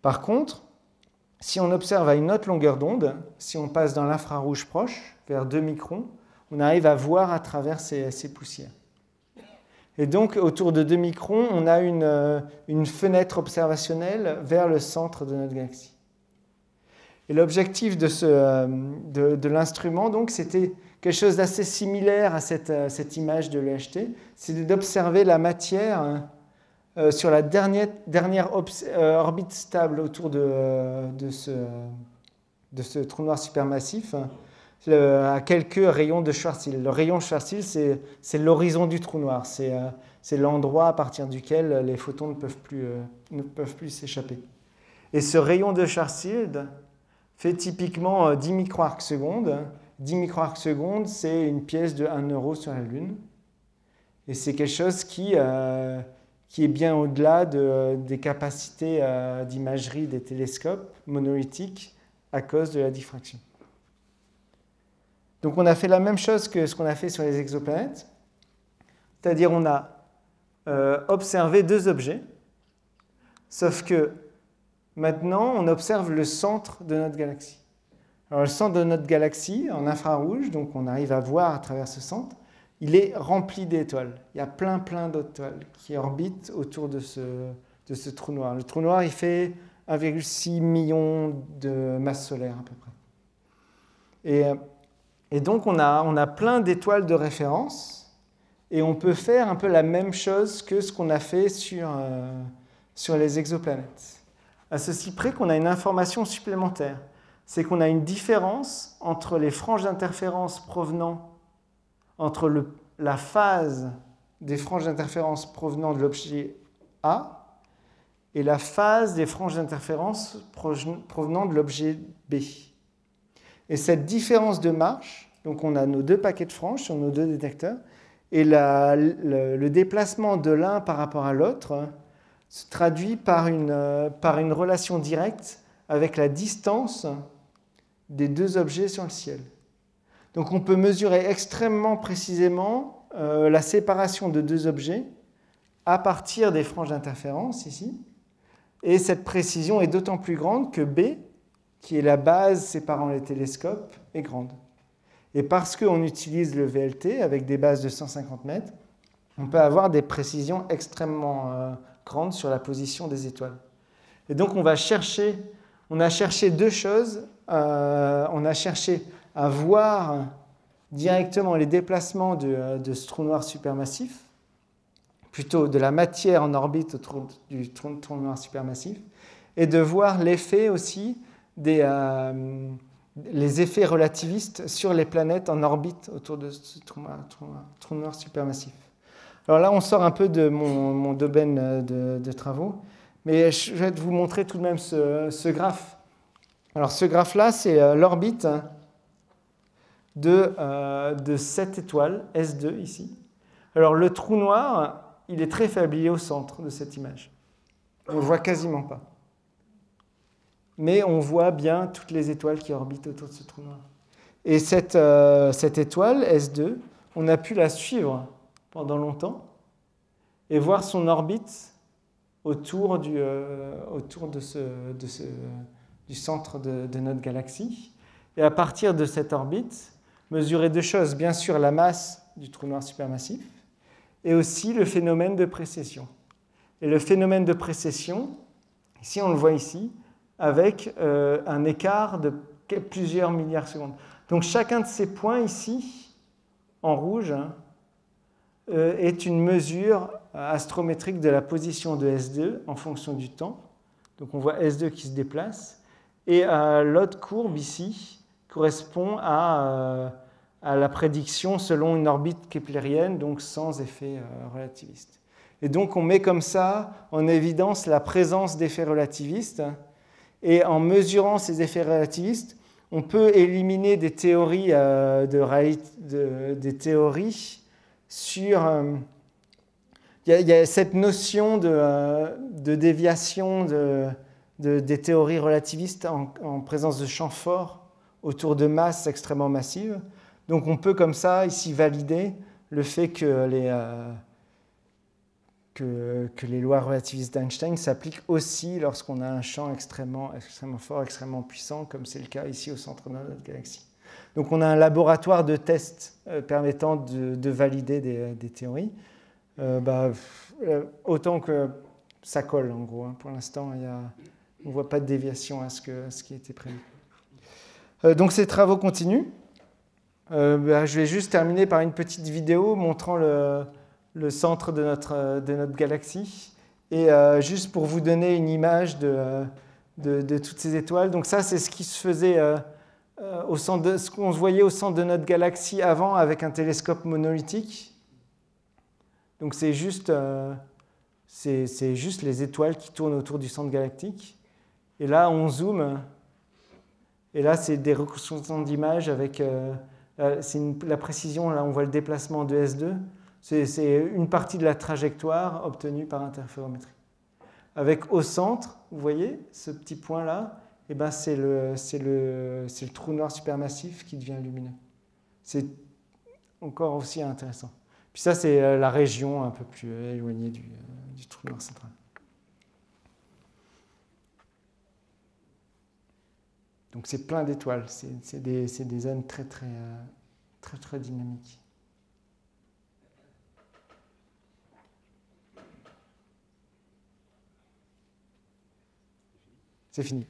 Par contre, si on observe à une autre longueur d'onde, si on passe dans l'infrarouge proche, vers 2 microns, on arrive à voir à travers ces poussières. Et donc, autour de 2 microns, on a une fenêtre observationnelle vers le centre de notre galaxie. Et l'objectif de l'instrument, donc, c'était quelque chose d'assez similaire à cette image de l'EHT, c'est d'observer la matière sur la dernière orbite stable autour de ce trou noir supermassif, à quelques rayons de Schwarzschild. Le rayon Schwarzschild, c'est l'horizon du trou noir. C'est l'endroit à partir duquel les photons ne peuvent plus s'échapper. Et ce rayon de Schwarzschild fait typiquement 10 microarcs secondes. 10 microarcs secondes, c'est une pièce de 1 euro sur la Lune. Et c'est quelque chose qui est bien au-delà des capacités d'imagerie des télescopes monolithiques à cause de la diffraction. Donc on a fait la même chose que ce qu'on a fait sur les exoplanètes, c'est-à-dire on a observé 2 objets, sauf que maintenant on observe le centre de notre galaxie. Alors le centre de notre galaxie, en infrarouge, donc on arrive à voir à travers ce centre, il est rempli d'étoiles. Il y a plein d'étoiles qui orbitent autour de ce trou noir. Le trou noir, il fait 1,6 million de masses solaires à peu près. Et donc, on a plein d'étoiles de référence et on peut faire un peu la même chose que ce qu'on a fait sur les exoplanètes. À ceci près qu'on a une information supplémentaire. C'est qu'on a une différence entre les franges d'interférence provenant entre la phase des franges d'interférence provenant de l'objet A et la phase des franges d'interférence provenant de l'objet B. Et cette différence de marche, donc on a nos 2 paquets de franges sur nos 2 détecteurs, et le déplacement de l'un par rapport à l'autre se traduit par une relation directe avec la distance des 2 objets sur le ciel. Donc on peut mesurer extrêmement précisément la séparation de 2 objets à partir des franges d'interférence ici. Et cette précision est d'autant plus grande que B, qui est la base séparant les télescopes, est grande. Et parce qu'on utilise le VLT avec des bases de 150 mètres, on peut avoir des précisions extrêmement grandes sur la position des étoiles. Et donc on a cherché 2 choses. On a cherché à voir directement les déplacements de ce trou noir supermassif, plutôt de la matière en orbite autour du trou noir supermassif, et de voir l'effet aussi les effets relativistes sur les planètes en orbite autour de ce trou noir supermassif. Alors là, on sort un peu de mon domaine de travaux, mais je vais vous montrer tout de même ce graphe. Alors ce graphe-là, c'est l'orbite de cette étoile, S2 ici. Alors le trou noir, il est très faible, il est au centre de cette image. On ne le voit quasiment pas. Mais on voit bien toutes les étoiles qui orbitent autour de ce trou noir. Et cette étoile, S2, on a pu la suivre pendant longtemps et voir son orbite autour du centre de notre galaxie. Et à partir de cette orbite, mesurer 2 choses. Bien sûr, la masse du trou noir supermassif et aussi le phénomène de précession. Et le phénomène de précession, ici on le voit ici, avec un écart de plusieurs milliards de secondes. Donc chacun de ces points ici, en rouge, est une mesure astrométrique de la position de S2 en fonction du temps. Donc on voit S2 qui se déplace. Et l'autre courbe ici correspond à la prédiction selon une orbite keplérienne, donc sans effet relativiste. Et donc on met comme ça en évidence la présence d'effets relativistes. Et en mesurant ces effets relativistes, on peut éliminer des théories, des théories sur... Il y a cette notion de déviation des théories relativistes en présence de champs forts autour de masses extrêmement massives. Donc on peut comme ça ici valider le fait que les lois relativistes d'Einstein s'appliquent aussi lorsqu'on a un champ extrêmement fort, extrêmement puissant, comme c'est le cas ici au centre de notre galaxie. Donc on a un laboratoire de tests permettant de valider des théories. Autant que ça colle en gros. Pour l'instant, on ne voit pas de déviation à ce qui était prévu. Donc ces travaux continuent. Je vais juste terminer par une petite vidéo montrant le centre de notre galaxie. Et juste pour vous donner une image de toutes ces étoiles. Donc ça, c'est ce qui se faisait ce qu'on voyait au centre de notre galaxie avant avec un télescope monolithique. Donc c'est juste les étoiles qui tournent autour du centre galactique. Et là, on zoome. Et là, c'est des reconstructions d'images avec... la précision, là, on voit le déplacement de S2. C'est une partie de la trajectoire obtenue par interférométrie. Avec au centre, vous voyez, ce petit point-là, eh ben, c'est le trou noir supermassif qui devient lumineux. C'est encore aussi intéressant. Puis ça, c'est la région un peu plus éloignée du trou noir central. Donc c'est plein d'étoiles, c'est des zones très dynamiques. C'est fini.